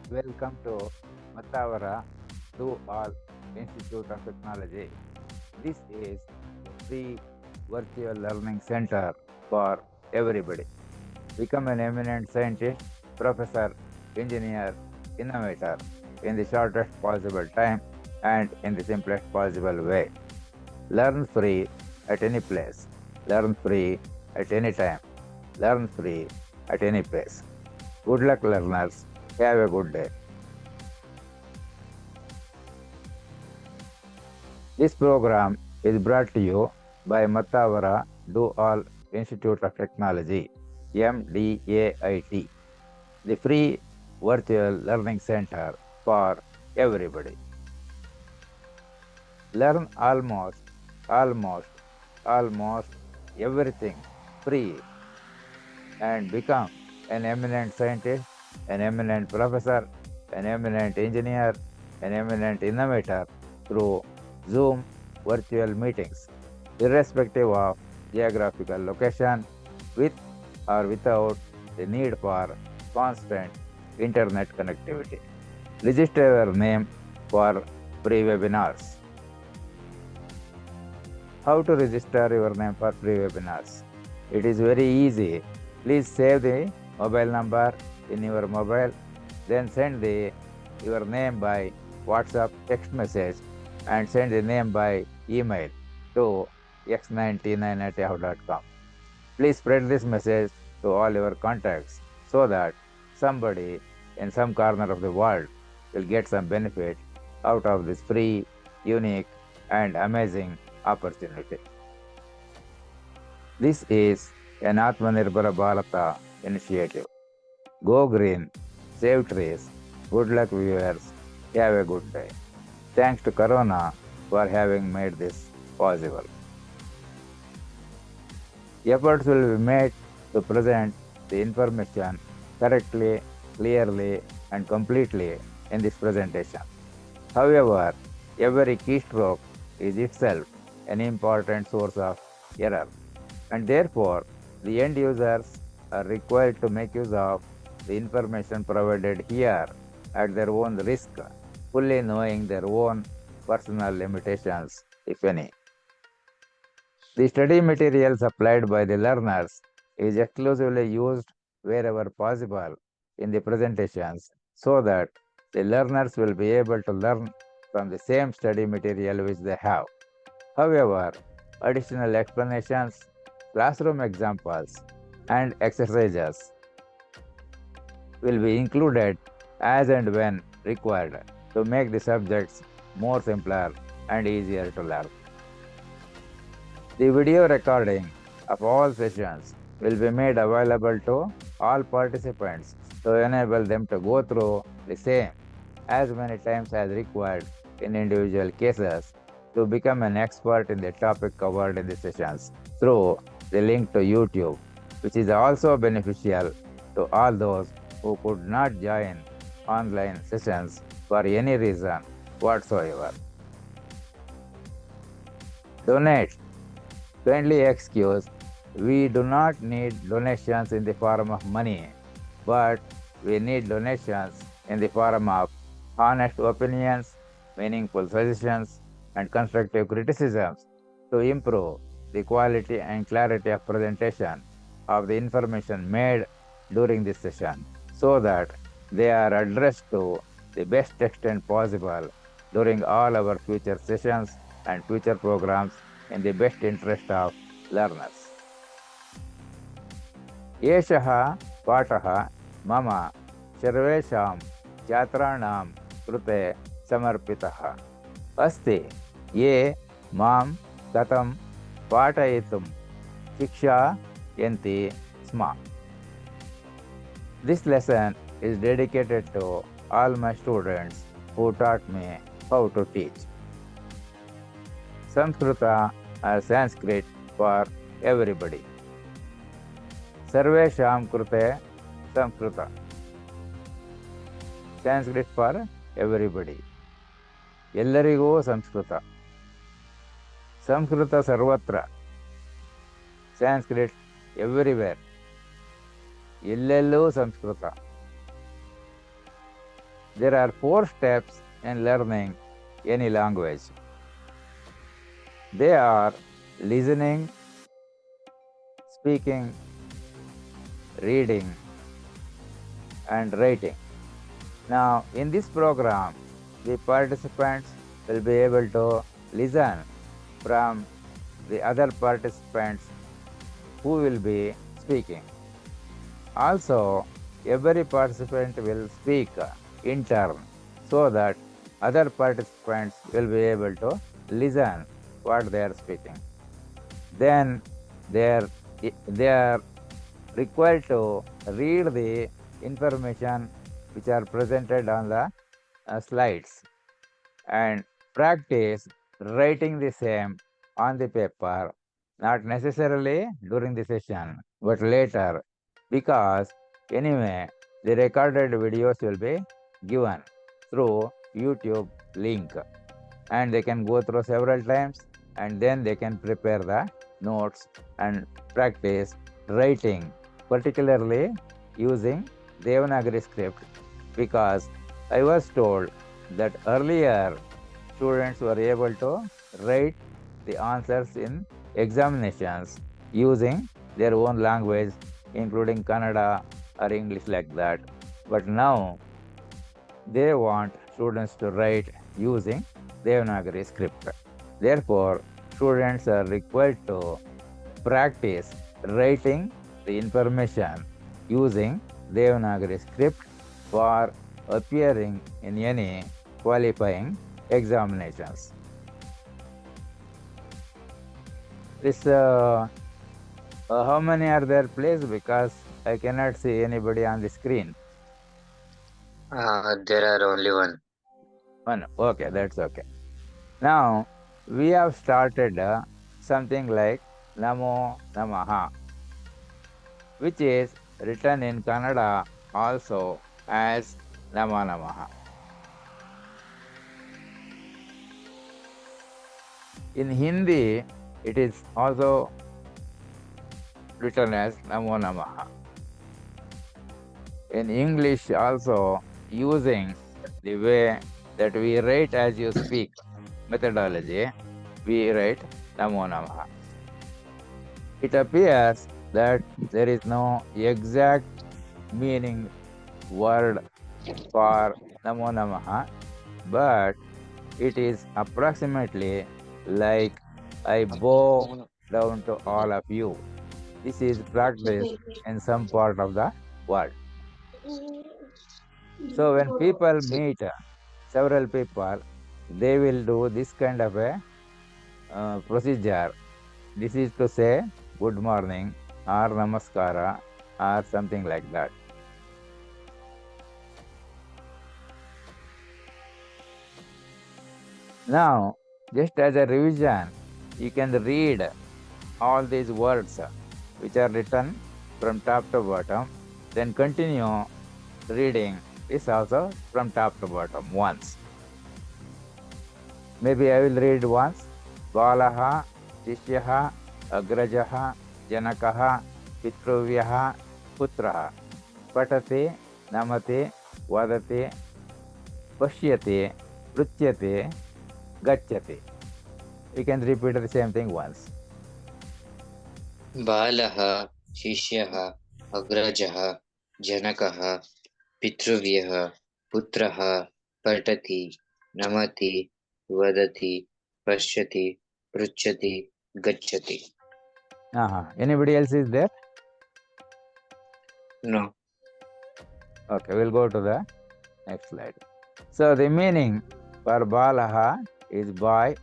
Welcome to Matavara Do All Institute of Technology. This is a free virtual learning center for everybody. Become an eminent scientist, professor, engineer, innovator in the shortest possible time and in the simplest possible way. Learn free at any place. Learn free at any time. Learn free at any place. Good luck, learners. Have a good day. This program is brought to you by Matavara Do All Institute of Technology, MDAIT, the free virtual learning center for everybody. Learn almost, almost everything free and become an eminent scientist, an eminent professor, an eminent engineer, an eminent innovator through Zoom virtual meetings, irrespective of geographical location, with or without the need for constant internet connectivity. Register your name for free webinars. How to register your name for free webinars? It is very easy. Please save the mobile number in your mobile, then send your name by WhatsApp text message and send the name by email to x99@yahoo.com. Please spread this message to all your contacts so that somebody in some corner of the world will get some benefit out of this free, unique, and amazing opportunity. This is an Atmanirbhara Bharata initiative. Go green, save trees. Good luck, viewers. Have a good day. Thanks to Corona for having made this possible. Efforts will be made to present the information correctly, clearly, and completely in this presentation. However, every keystroke is itself an important source of error, and therefore the end users are required to make use of the information provided here at their own risk, fully knowing their own personal limitations, if any. The study material supplied by the learners is exclusively used wherever possible in the presentations so that the learners will be able to learn from the same study material which they have. However, additional explanations, classroom examples, and exercises will be included as and when required to make the subjects more simpler and easier to learn. The video recording of all sessions will be made available to all participants to enable them to go through the same as many times as required in individual cases to become an expert in the topic covered in the sessions through the link to YouTube, which is also beneficial to all those who could not join online sessions for any reason whatsoever. Donate. Kindly excuse, we do not need donations in the form of money, but we need donations in the form of honest opinions, meaningful suggestions, and constructive criticisms to improve the quality and clarity of presentation of the information made during this session so that they are addressed to the best extent possible during all our future sessions and future programs in the best interest of learners. एषः पाठः मम सर्वेषां छात्राणां कृते समर्पितः अस्ति ये मां कथं पाठयितुं शिक्षयन्ति स्म. This lesson is dedicated to all my students who taught me how to teach. Samskrita or Sanskrit for everybody. Sarvesham krute Samskrita. Sanskrit for everybody. ಎಲ್ಲರಿಗೂ ಸಂಸ್ಕೃತ. ಸಂಸ್ಕೃತ ಸರ್ವತ್ರ. Sanskrit everywhere. ಎಲ್ಲೆಲ್ಲೂ Sanskrit. There are 4 steps in learning any language. They are listening, speaking, reading, and writing. Now, in this program, the participants will be able to listen from the other participants who will be speaking. Also, every participant will speak in turn so that other participants will be able to listen what they are speaking. Then they are required to read the information which are presented on the slides and practice writing the same on the paper, not necessarily during the session, but later, because anyway, the recorded videos will be given through YouTube link and they can go through several times and then they can prepare the notes and practice writing, particularly using Devanagari script, because I was told that earlier students were able to write the answers in examinations using their own language, including Kannada or English like that. But now they want students to write using Devanagari script. Therefore, students are required to practice writing the information using Devanagari script for appearing in any qualifying examinations. This how many are there, please? Because I cannot see anybody on the screen. There are only one. One. Okay, that's okay. Now we have started something like Namo Namaha, which is written in Kannada also as Nama Namaha. In Hindi, it is also written as Namo Namaha. In English, also using the way that we write as you speak methodology, we write Namo Namaha. It appears that there is no exact meaning word for Namo Namaha, but it is approximately like I bow down to all of you. This is practiced in some part of the world. So when people meet several people, they will do this kind of a procedure. This is to say good morning or namaskara or something like that. Now, just as a revision, you can read all these words which are written from top to bottom, then continue reading this also from top to bottom once. Maybe I will read once. Balaha, Shishyaha, Agrajaha, Janakaha, Pitruvyaha, Putraha. Patate, Namate, Vadate, Pashyate, Prutyate, Gachyate. You can repeat the same thing once. Balaha, Shishyaha, Agrajaha, Janakaha, Pitruvyah, Putraha, Patati, Namati, Vadati, Pashyati, Pruchati, Gacchati. Anybody else is there? No. Okay, we'll go to the next slide. So the meaning for Balaha is boy,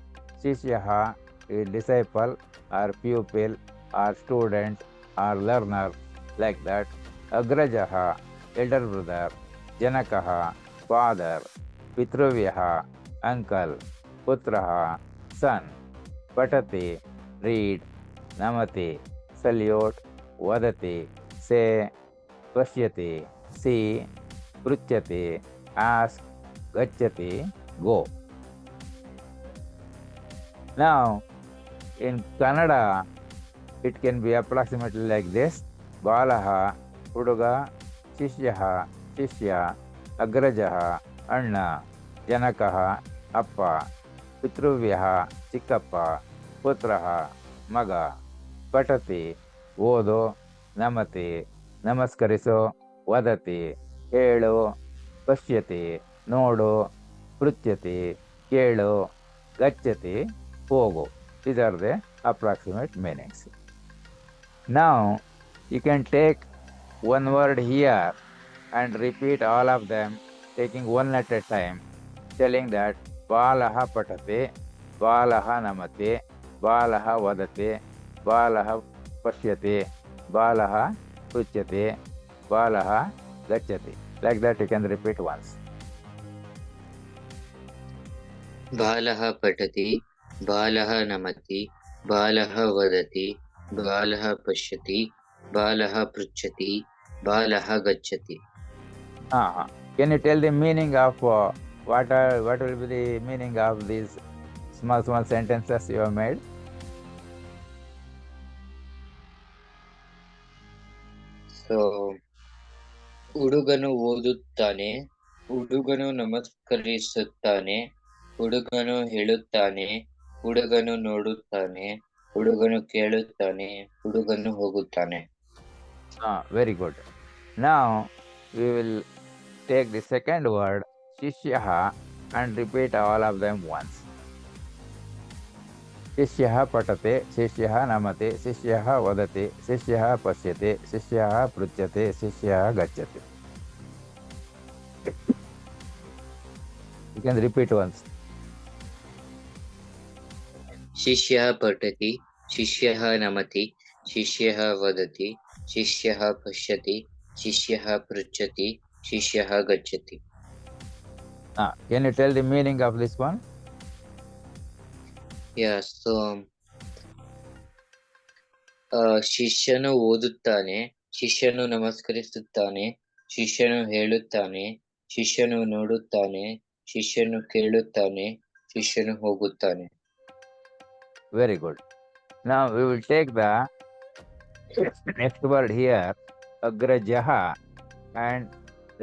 Shishyaha is disciple or pupil or student or learner, like that. Agrajaha, elder brother. Janakaha, father. Pitruvyaha, uncle. Putraha, son. Patati, read. Namati, salute. Vadati, say. Pashyati, see. Pruchyati, ask. Gacchati, go. Now, in Kannada, it can be approximately like this. Balaha, Huduga, Shishyaha, Shishya, Agrajaha, ಅಣ್ಣ, ಜನಕಃ ಅಪ್ಪ, ಪಿತೃವ್ಯಃ ಚಿಕ್ಕಪ್ಪ, ಪುತ್ರಃ ಮಗ, ಪಠತಿ ಓದು, ನಮತಿ ನಮಸ್ಕರಿಸು, ವದತಿ ಹೇಳು, ಪಶ್ಯತಿ ನೋಡು, ಪೃಚ್ಯತಿ ಕೇಳು, ಗಚ್ಚತಿ ಹೋಗು. These are the approximate meanings. Now you can take one word here and repeat all of them, taking one at a time, telling that Balaha patati, Balaha namati, Balaha vadati, Balaha pashyati, Balaha pruchyati, Balaha gacchati. Like that you can repeat once. बालः पठति, बालः नमति, बालः वदति, बालः पश्यति, बालः पृच्छति, बालः गच्छति. Can you tell the meaning of what will be the meaning of these small sentences you have made? So, ಹುಡುಗನು ಓದುತ್ತಾನೆ, ಹುಡುಗನು ನಮಸ್ಕರಿಸುತ್ತಾನೆ, ಹುಡುಗನು ಹೇಳುತ್ತಾನೆ, ಹುಡುಗನು ನೋಡುತ್ತಾನೆ, ಹುಡುಗನು ಕೇಳುತ್ತಾನೆ, ಹುಡುಗನು ಹೋಗುತ್ತಾನೆ. Very good. Now we will take the second word Shishyaha and repeat all of them once. Shishyaha patati, Shishyaha namati, Shishyaha vadati, Shishyaha pashyati, Shishyaha pruchyati, Shishyaha gacchati. You can repeat once. ಶಿಷ್ಯಃ ಪಠತಿ, ಶಿಷ್ಯಃ ನಮತಿ, ಶಿಷ್ಯಃ ವದತಿ, ಶಿಷ್ಯಃ ಪಶ್ಯತಿ, ಶಿಷ್ಯಃ ಪೃಚ್ಛತಿ, ಶಿಷ್ಯಃ ಗಚ್ಚತಿ. Can you tell the meaning of this one? Yes, so ಶಿಷ್ಯನು ಓದುತ್ತಾನೆ, ಶಿಷ್ಯನು ನಮಸ್ಕರಿಸುತ್ತಾನೆ, ಶಿಷ್ಯನು ಹೇಳುತ್ತಾನೆ, ಶಿಷ್ಯನು ನೋಡುತ್ತಾನೆ, ಶಿಷ್ಯನು ಕೇಳುತ್ತಾನೆ, ಶಿಷ್ಯನು ಹೋಗುತ್ತಾನೆ. Very good. Now we will take the next word here, Agrajaha, and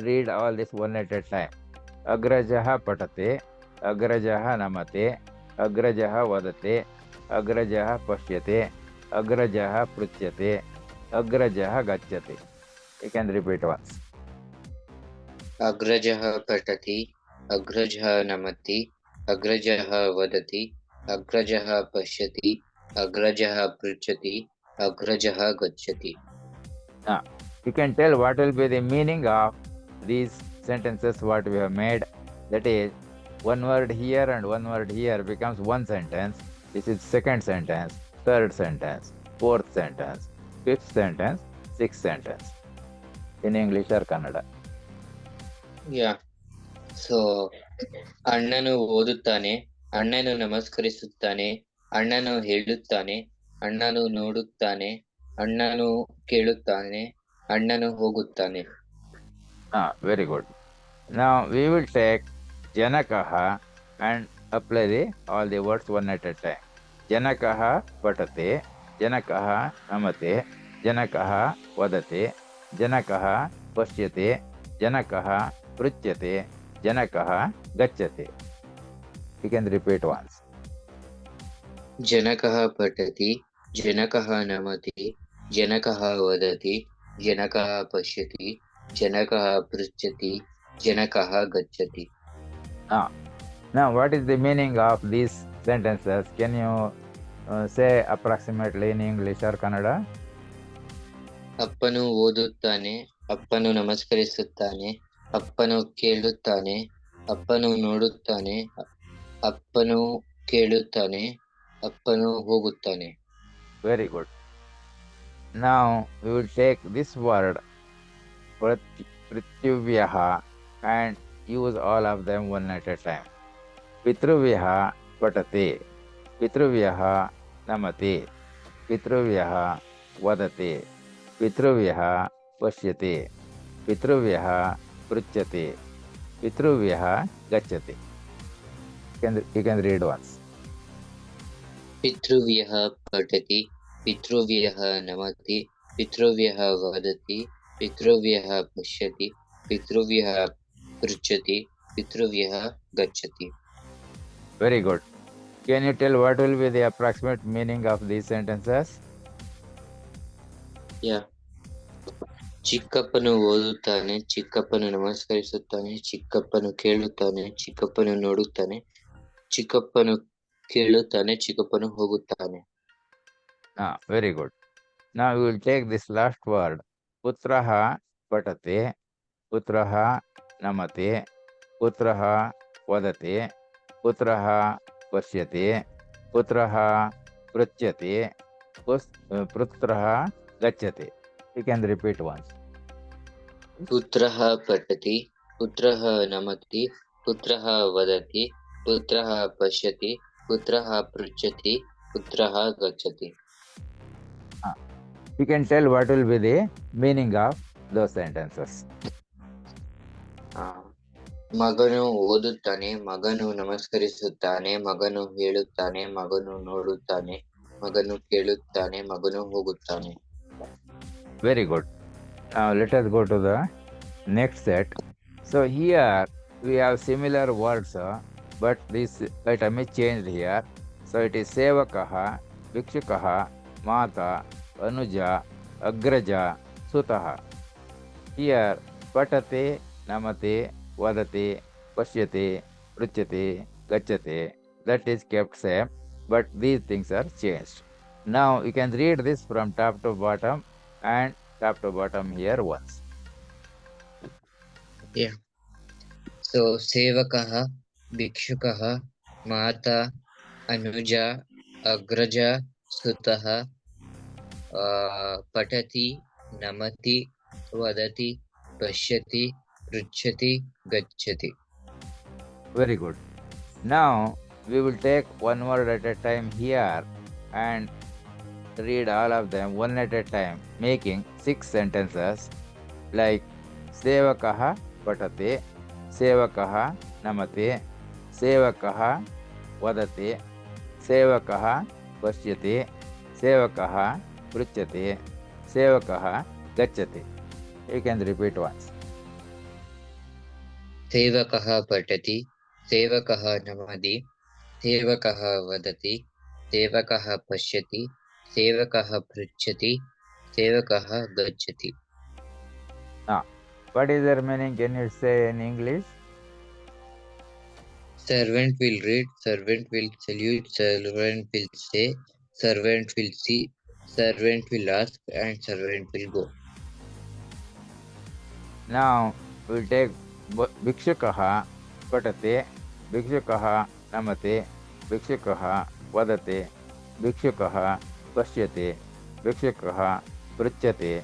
read all this one at a time. Agrajaha patati, Agrajaha namate, Agrajaha vadate, Agrajaha pashyate, Agrajaha pruchyate, Agrajaha gacchate. You can repeat once. ಅಗ್ರಜಃ ಪಠತಿ, ಅಗ್ರಜಃ ನಮತಿ, ಅಗ್ರಜಃ ವದತಿ, ಅಗ್ರಜಃ ಪಶ್ಯತಿ, ಅಗ್ರಜಃ ಪೃಚ್ಛತಿ, ಅಗ್ರಜಃ ಗಚ್ಚತಿ. You can tell what will be the meaning of these sentences what we have made. That is, one word here and one word here becomes one sentence. This is second sentence, third sentence, fourth sentence, fifth sentence, sixth sentence. In English or Kannada. Yeah. So, ಅಣ್ಣನು ಓದುತ್ತಾನೆ, ಅಣ್ಣನು ನಮಸ್ಕರಿಸುತ್ತಾನೆ, ಅಣ್ಣನು ಹೇಳುತ್ತಾನೆ, ಅಣ್ಣನು ನೋಡುತ್ತಾನೆ, ಅಣ್ಣನು ಕೇಳುತ್ತಾನೆ, ಅಣ್ಣನು ಹೋಗುತ್ತಾನೆ. Very good. Now we will take Janakaha and apply all the words one at a time. Janakaha patate, Janakaha namate, Janakaha vadate, Janakaha pashyate, Janakaha pruchyate, Janakaha gacchate. You can repeat once. ಜನಕಃ ಪಠತಿ, ಜನಕಃ ನಮತಿ, ಜನಕಃ ವದತಿ, ಜನಕಃ ಪಶ್ಯತಿ, ಜನಕಃ ಪೃಚ್ಛತಿ, ಜನಕಃ ಗಚ್ಚತಿ. Now what is the meaning of these sentences? Can you say approximately in English or Kannada? ಅಪ್ಪನು ಓದುತ್ತಾನೆ, ಅಪ್ಪನು ನಮಸ್ಕರಿಸುತ್ತಾನೆ, ಅಪ್ಪನು ಕೇಳುತ್ತಾನೆ, ಅಪ್ಪನು ನೋಡುತ್ತಾನೆ, ಅಪ್ಪನು ಕೇಳುತ್ತಾನೆ, ಅಪ್ಪನು ಹೋಗುತ್ತಾನೆ. Very good. Now we will take this word Prithivyaha and use all of them one at a time. Pitruvyaha patati, Pitruvyaha namati, Pitruvyaha vadati, Pitruvyaha pashyati, Pitruvyaha pruchyati, Pitruvyaha gacchati. You can read once. ಪಿತೃವ್ಯಃ ಪಠತಿ, ಪಿತೃವ್ಯಃ ನಮತಿ, ಪಿತೃವ್ಯಃ ವದತಿ, ಪಿತೃವ್ಯಃ ಪಶ್ಯತಿ, ಪಿತೃವ್ಯಃ ಪೃಚ್ಛತಿ, पितृव्यः गच्छति. Very good. Can you tell what will be the approximate meaning of these sentences? Yeah. ಚಿಕ್ಕಪ್ಪನು ಓದುತ್ತಾನೆ, ಚಿಕ್ಕಪ್ಪನು ನಮಸ್ಕರಿಸುತ್ತಾನೆ, ಚಿಕ್ಕಪ್ಪನು ಕೇಳುತ್ತಾನೆ, ಚಿಕ್ಕಪ್ಪನು ನೋಡುತ್ತಾನೆ, ಚಿಕ್ಕಪ್ಪನು ಕೇಳುತ್ತಾನೆ, ಚಿಕ್ಕಪ್ಪನು ಹೋಗುತ್ತಾನೆ. Very good. Now we will take this last word. Putraha patate, putraha namate, putraha vadate, putraha pashyate, putraha pruchyate, putraha gachyate. You can repeat once. पुत्रः पठति, पुत्रः नमति, पुत्रः वदति, पुत्रः पश्यति, पुत्रः पृच्छति, पुत्रः गच्छति. You can tell what will be the meaning of those sentences. ಮಗನು ಓದುತ್ತಾನೆ, ಮಗನು ನಮಸ್ಕರಿಸುತ್ತಾನೆ, ಮಗನು ಹೇಳುತ್ತಾನೆ, ಮಗನು ನೋಡುತ್ತಾನೆ, ಮಗನು ಕೇಳುತ್ತಾನೆ, ಮಗನು ಹೋಗುತ್ತಾನೆ. Very good. Now let us go to the next set. So here we have similar words, but this item is changed here. So it is sevakaha, vikshakaha, mata, anuja, agraja, sutaha. Here patate, namate, vadate, pashyate, pruchyate, gachyate. That is kept same, but these things are changed. Now you can read this from top to bottom and top to bottom here once. Yeah. So sevakah, bhikshukah, mata, anuja, agraja, sutah, patati, namati, vadati, pashyati, pruchyati, gacchati. Very good. Now we will take one word at a time here and read all of them one at a time, making 6 sentences like sevakaha patate, sevakaha namate, sevakaha vadate, sevakaha pashyate, sevakaha pruchyate, sevakaha gachyate. You can repeat once. सेवकः पठति, सेवकः नमति, सेवकः वदति, सेवकः पश्यति, सेवकः पृच्छति, सेवकः गच्छति. What is their meaning? Can you say in English? Servant will read, servant will salute, servant will say, servant will see, servant will ask, and servant will go. Now we will take vikshakaha patate, vikshakaha namate, vikshakaha vadate, vikshakaha pashyate, vikshakaha pruchyate,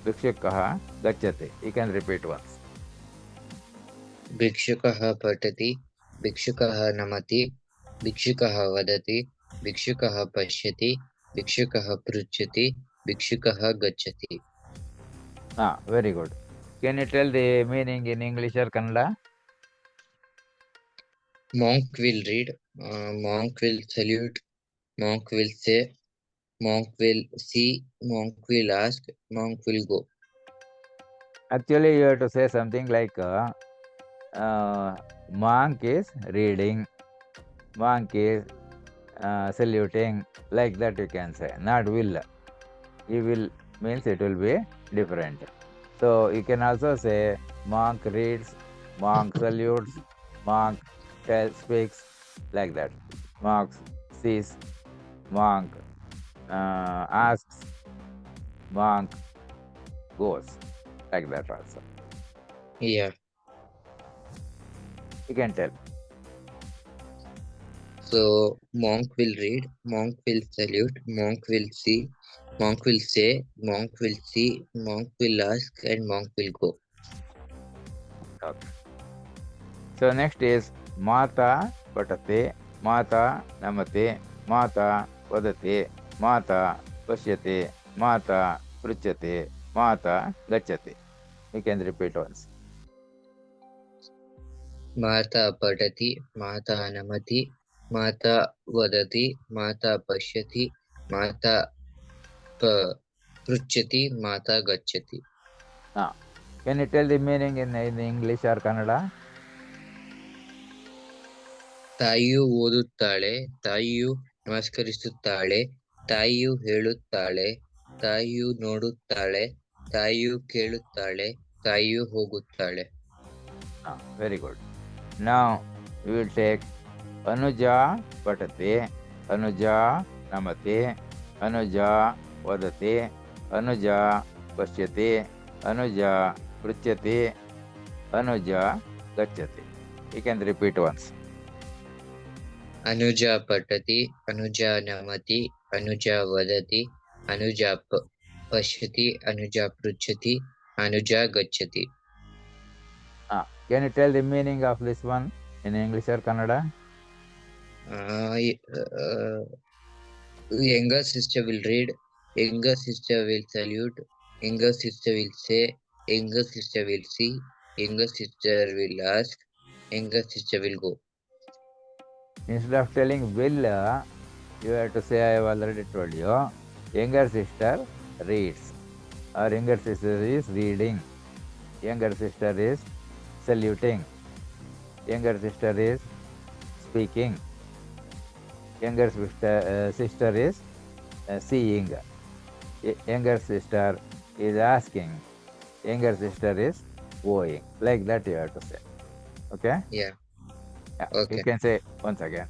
vikshakaha gachyate. You can repeat once. भिक्षुकः पठति, भिक्षुकः नमति, भिक्षुकः वदति, भिक्षुकः पश्यति, भिक्षुकः पृच्छति, भिक्षुकः गच्छति. Very good. Can you tell the meaning in English or Kannada? Monk will read, monk will salute, monk will say, monk will see, monk will ask, monk will go. Actually, you have to say something like monk is reading, monk is saluting, like that you can say, not will. You will means it will be different. So you can also say monk reads, monk salutes, monk speaks, like that. Monk sees, monk asks, monk goes, like that also. Yeah. You can tell. So monk will read, monk will salute, monk will see, monk will say, monk will see, monk will ask, and monk will go. Okay. So next is mata patate, mata namate, mata vadate, mata pashyate, mata pruchyate, mata gachyate. You can repeat once. Mata padati, mata namati, mata vadati, mata pashyati, mata pruchyati, mata gacchati. Can you tell the meaning in English or Kannada? ತಾಯಿಯು ಓದುತ್ತಾಳೆ, ತಾಯಿಯು ನಮಸ್ಕರಿಸುತ್ತಾಳೆ, ತಾಯಿಯು ಹೇಳುತ್ತಾಳೆ, ತಾಯಿಯು ನೋಡುತ್ತಾಳೆ, ತಾಯಿಯು ಕೇಳುತ್ತಾಳೆ, ತಾಯಿಯು ಹೋಗುತ್ತಾಳೆ. Very good. Now we will take Anuja Patati, Anuja Namati, Anuja Vadati, Anuja Pashyati, Anuja Pruchyati, Anuja Gacchati. You can repeat once. Anuja ಪಠತಿ, Anuja ನಮತಿ, Anuja ವದತಿ, Anuja ಪಶ್ಯತಿ, Anuja ಪೃಚ್ಛತಿ, Anuja ಗಚ್ಚತಿ. Can you tell the meaning of this one in English or Kannada? Younger sister will read, younger sister will salute, younger sister will say, younger sister will see, younger sister will ask, younger sister will go. Instead of telling will, you have to say, I have already told you, younger sister reads, or younger sister is reading, younger sister is saluting, younger sister is speaking, younger sister is seeing, younger sister is asking, younger sister is going. Like that you have to say. Okay? Yeah. Okay. You can say once again.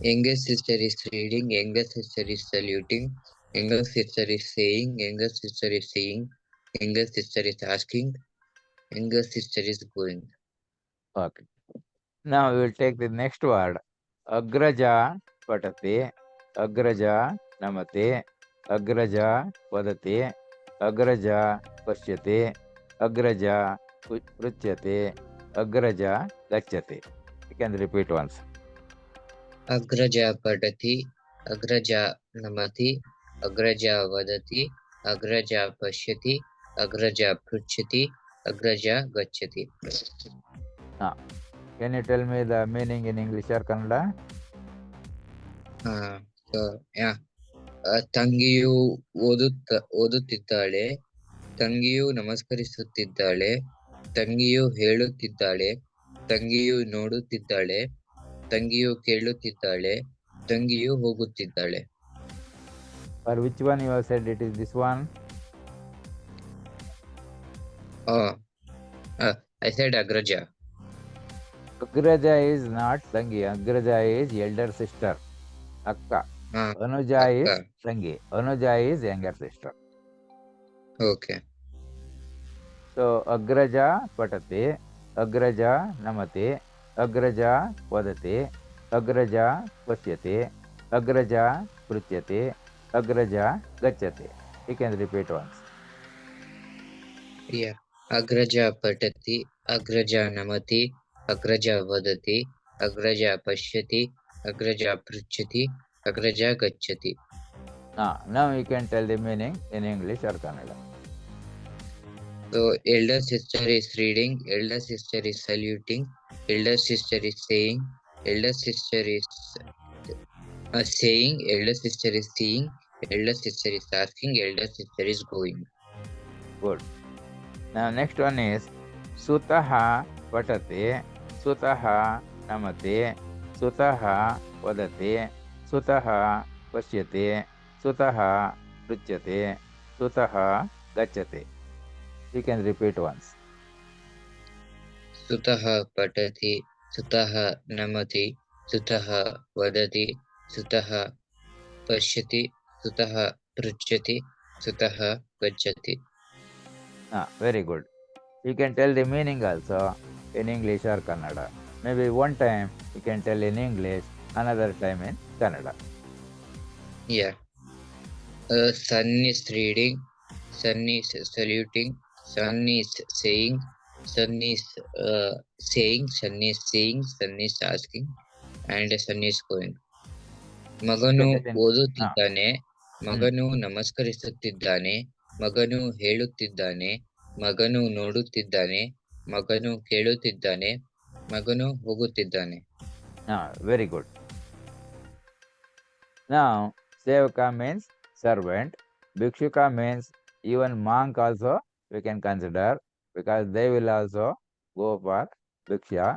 Younger sister is reading, younger sister is saluting, younger sister is saying, younger sister is seeing, younger sister is asking, younger sister is going. Okay. Now we will take the next word. Agraja patati, Agraja namati, Agraja vadati, Agraja pashyati, Agraja pruchyati, Agraja gacchati. You can repeat once. Agraja patati, Agraja namati, Agraja vadati, Agraja pashyati, Agraja pruchyati, Agraja gacchati. Can you tell me the meaning in English or Kannada? ತಂಗಿಯು ಓದುತ್ತಿದ್ದಾಳೆ, ತಂಗಿಯು ನಮಸ್ಕರಿಸುತ್ತಿದ್ದಾಳೆ, ತಂಗಿಯು ಹೇಳುತ್ತಿದ್ದಾಳೆ, ತಂಗಿಯು ನೋಡುತ್ತಿದ್ದಾಳೆ, ತಂಗಿಯು ಕೇಳುತ್ತಿದ್ದಾಳೆ, ತಂಗಿಯು ಹೋಗುತ್ತಿದ್ದಾಳೆ. For which one you have said it is this one? I said Agraja. Agraja is not Tangi. Agraja is elder sister. Akka. Anuja is Tangi. Anuja is younger sister. Okay. So Agraja patati, Agraja namati, Agraja vadati, Agraja pashyati, Agraja pruchyati, Agraja gacchati. You can repeat once. Yeah. Agraja patati, Agraja namati, Agraja vadati, Agraja pashyati, Agraja pruchyati, Agraja gacchati. Now you can tell the meaning in English or Kannada. So elder sister is reading, elder sister is saluting, elder sister is saying, elder sister is saying, elder sister is seeing, elder sister is asking, elder sister is going. Good. Now next one is Sutaha patati, Sutaha namati, Sutaha vadati, Sutaha pashyati, Sutaha pruchyati, Sutaha gacchati. You can repeat once. Sutaha patati, Sutaha namati, Sutaha vadati, Sutaha pashyati, Sutaha pruchyati, Sutaha gacchati. Very good. You can tell the meaning also in English or Kannada. Maybe one time you can tell in English, another time in Kannada. Yeah. Sun is reading, sun is saluting, sun is saying, sun is saying, sun is seeing, sun is asking, and sun is going. ಮಗನು ಓದುತ್ತಿದ್ದಾನೆ, ಮಗನು ನಮಸ್ಕರಿಸುತ್ತಿದ್ದಾನೆ, ಮಗನು ಹೇಳುತ್ತಿದ್ದಾನೆ, ಮಗನು ನೋಡುತ್ತಿದ್ದಾನೆ, ಮಗನು ಕೇಳುತ್ತಿದ್ದಾನೆ, ಮಗನು ಹೋಗುತ್ತಿದ್ದಾನೆ. Very good. Now Sevaka means servant. Bhikshuka means even monk also we can consider, because they will also go for Bhiksha.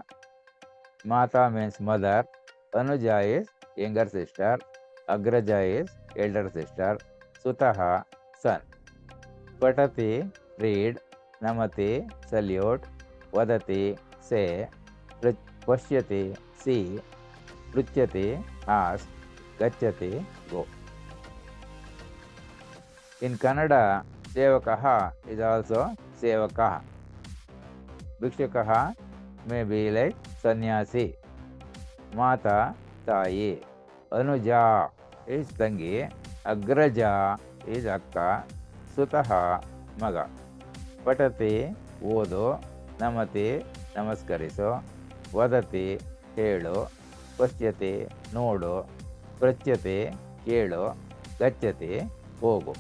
Mata means mother. Anuja is younger sister. Agraja is elder sister. Sutaha, son. Patati, read. Namati, salute. Vadati, say. Pashyati, see. Pruchyati, ask. Gachyati, go. In Kannada, Sevakaha is also Sevakaha. Bhikshakaha may be like Sannyasi. Mata, Tayi. Anuja is Tangi. Agraja is Akka. Sutaha, Maga. Patati, ಓದು. ನಮತಿ, ನಮಸ್ಕರಿಸು. ವದತಿ, ಹೇಳು. ಪಶ್ಯತಿ, ನೋಡು. ಪೃಚ್ಯತೆ, ಕೇಳು. ಗಚ್ಚತಿ, ಹೋಗು.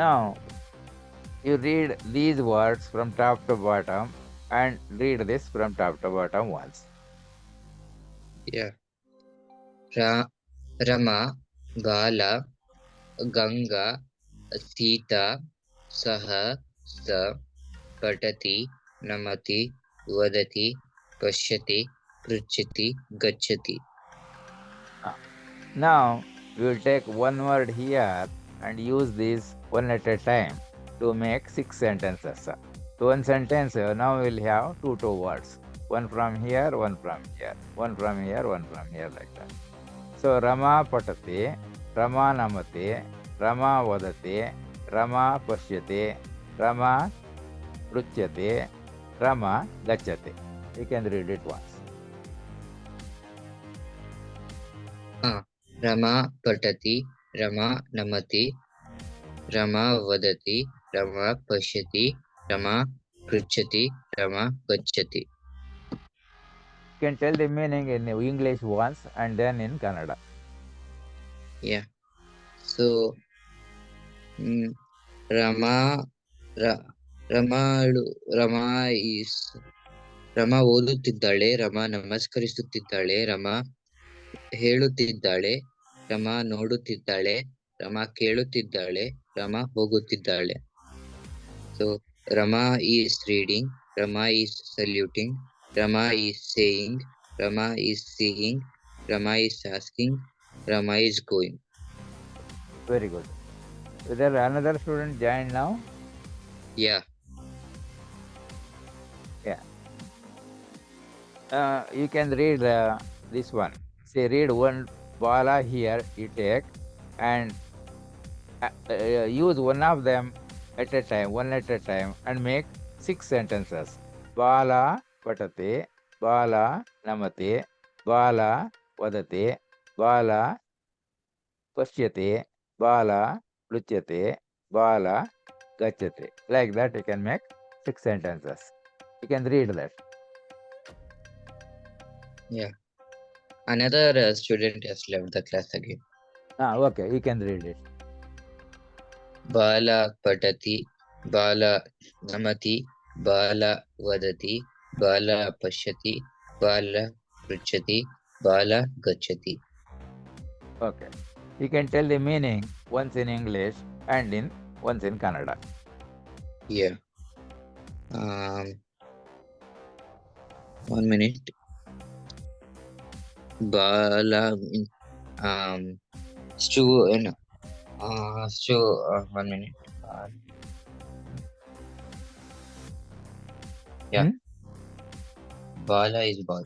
Now, you read these words from top to bottom and read this from top to bottom once. Yeah. Rama, Bala, Ganga, Sita, Saha, Sa, Patati, Namati, Vadati, Pashyati, Pruchati, Gachati. Now, we will take one word here and use this one at a time to make 6 sentences. So one sentence, now we will have two words. One from here, one from here. One from here, one from here, like that. So Rama Patati, Rama Namati, Rama Vadati, Rama Pashyati, Rama Pruchyati, Rama Gachati. You can read it once. Rama Patati, Rama Namati, Rama Vadati, Rama Pashyati, Rama Pruchati, Rama Gachati. You can tell the meaning in English once and then in Kannada. Yeah. So, Rama ಓದುತ್ತಿದ್ದಾಳೆ. Rama ನಮಸ್ಕರಿಸುತ್ತಿದ್ದಾಳೆ. Rama ಹೇಳುತ್ತಿದ್ದಾಳೆ. Rama ನೋಡುತ್ತಿದ್ದಾಳೆ. Rama ಕೇಳುತ್ತಿದ್ದಾಳೆ. Rama ಹೋಗುತ್ತಿದ್ದಾಳೆ. So Rama is reading. Rama is saluting. Rama is saying. Rama is seeing. Rama is asking. Rama is going. Very good. Is there another student joined now? Yeah. You can read this one. Say, read one bala here, you take, and use one of them at a time, one at a time, and make 6 sentences. Bala patati, bala namati, bala vadati, bala pashyati, bala pruchyati, bala gachati. Like that you can make 6 sentences. You can read that. Yeah. Another student has left the class again. Okay, you can read it. Bala patati, bala namati, bala vadati, bala pashyati, bala pruchati, bala gachati. Okay. You can tell the meaning once in English and once in Kannada. Yeah. 1 minute. Bala stew in stew 1 minute. Yeah. Bala is boy.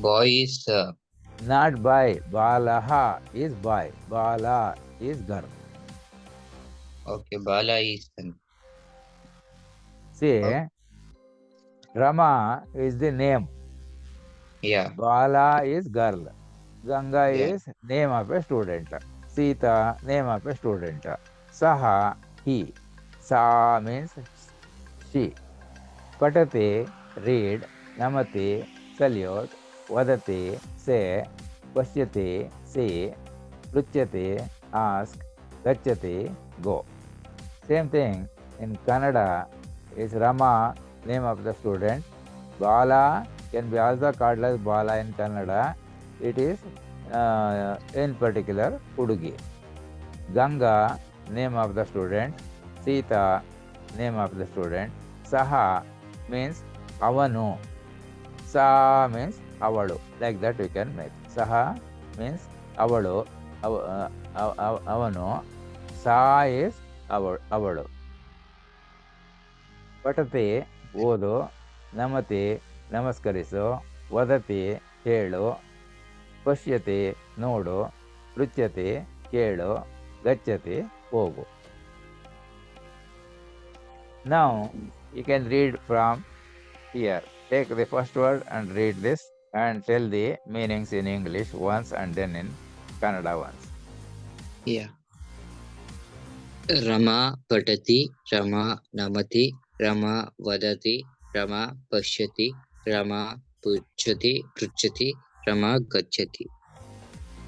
Boy is not boy. Balaha is boy. Bala is girl. Okay, Bala is son. See, Rama is the name. Yeah. Bala is girl. Ganga is name of a student. Sita, name of a student. Saha, he. Sa means she. Patati, read. Namati, salute. Vadati, say. Pashyati, see. Pruchyati, ask. Gachati, go. Same thing in Kannada is Rama, name of the student. Bala can be also called as Bala in Kannada. It is in particular Udugi. Ganga, name of the student. Sita, name of the student. Saha means ಅವನು. ಸಾ means ಅವಳು. Like that we can make. ಸಹ means ಅವಳು, ಅವನು. ಸಾ is ಅವಳು. ಪಠತಿ ಓದು, ನಮತಿ ನಮಸ್ಕರಿಸು, ವದತಿ ಹೇಳು, ಪಶ್ಯತಿ ನೋಡು, ಪೃಚ್ಯತಿ ಕೇಳು, ಗಚ್ಚತಿ ಹೋಗು. Now you can read from here. Take the first word and read this and tell the meanings in English once and then in Kannada once. Yeah. Rama patati, Rama namati, Rama vadati, Rama pashyati, Rama pruchati, Rama gacchati.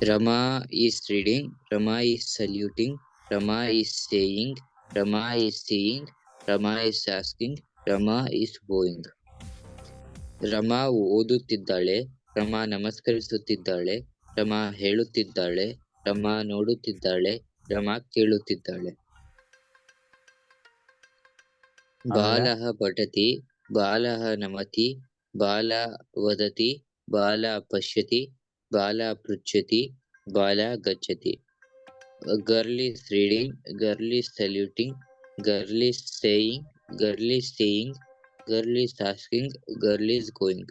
Rama is reading, Rama is saluting, Rama is saying, Rama is seeing, Rama is asking, Rama is going. Rama ಓದುತ್ತಿದ್ದಾಳೆ, ರಮಾ ನಮಸ್ಕರಿಸುತ್ತಿದ್ದಾಳೆ, ರಮಾ ಹೇಳುತ್ತಿದ್ದಾಳೆ, ರಮಾ ನೋಡುತ್ತಿದ್ದಾಳೆ, ರಮಾ ಕೇಳುತ್ತಿದ್ದಾಳೆ. ಬಾಲಃ ಪಠತಿ, ಬಾಲಃ ನಮತಿ, ಬಾಲ ವದತಿ, ಬಾಲ ಪಶ್ಯತಿ, ಬಾಲ ಪೃಚ್ಛತಿ, ಬಾಲ ಗಚ್ಚತಿ. Girl is reading, girl is saluting, girl is saying, girl is seeing, girl is asking, girl is going.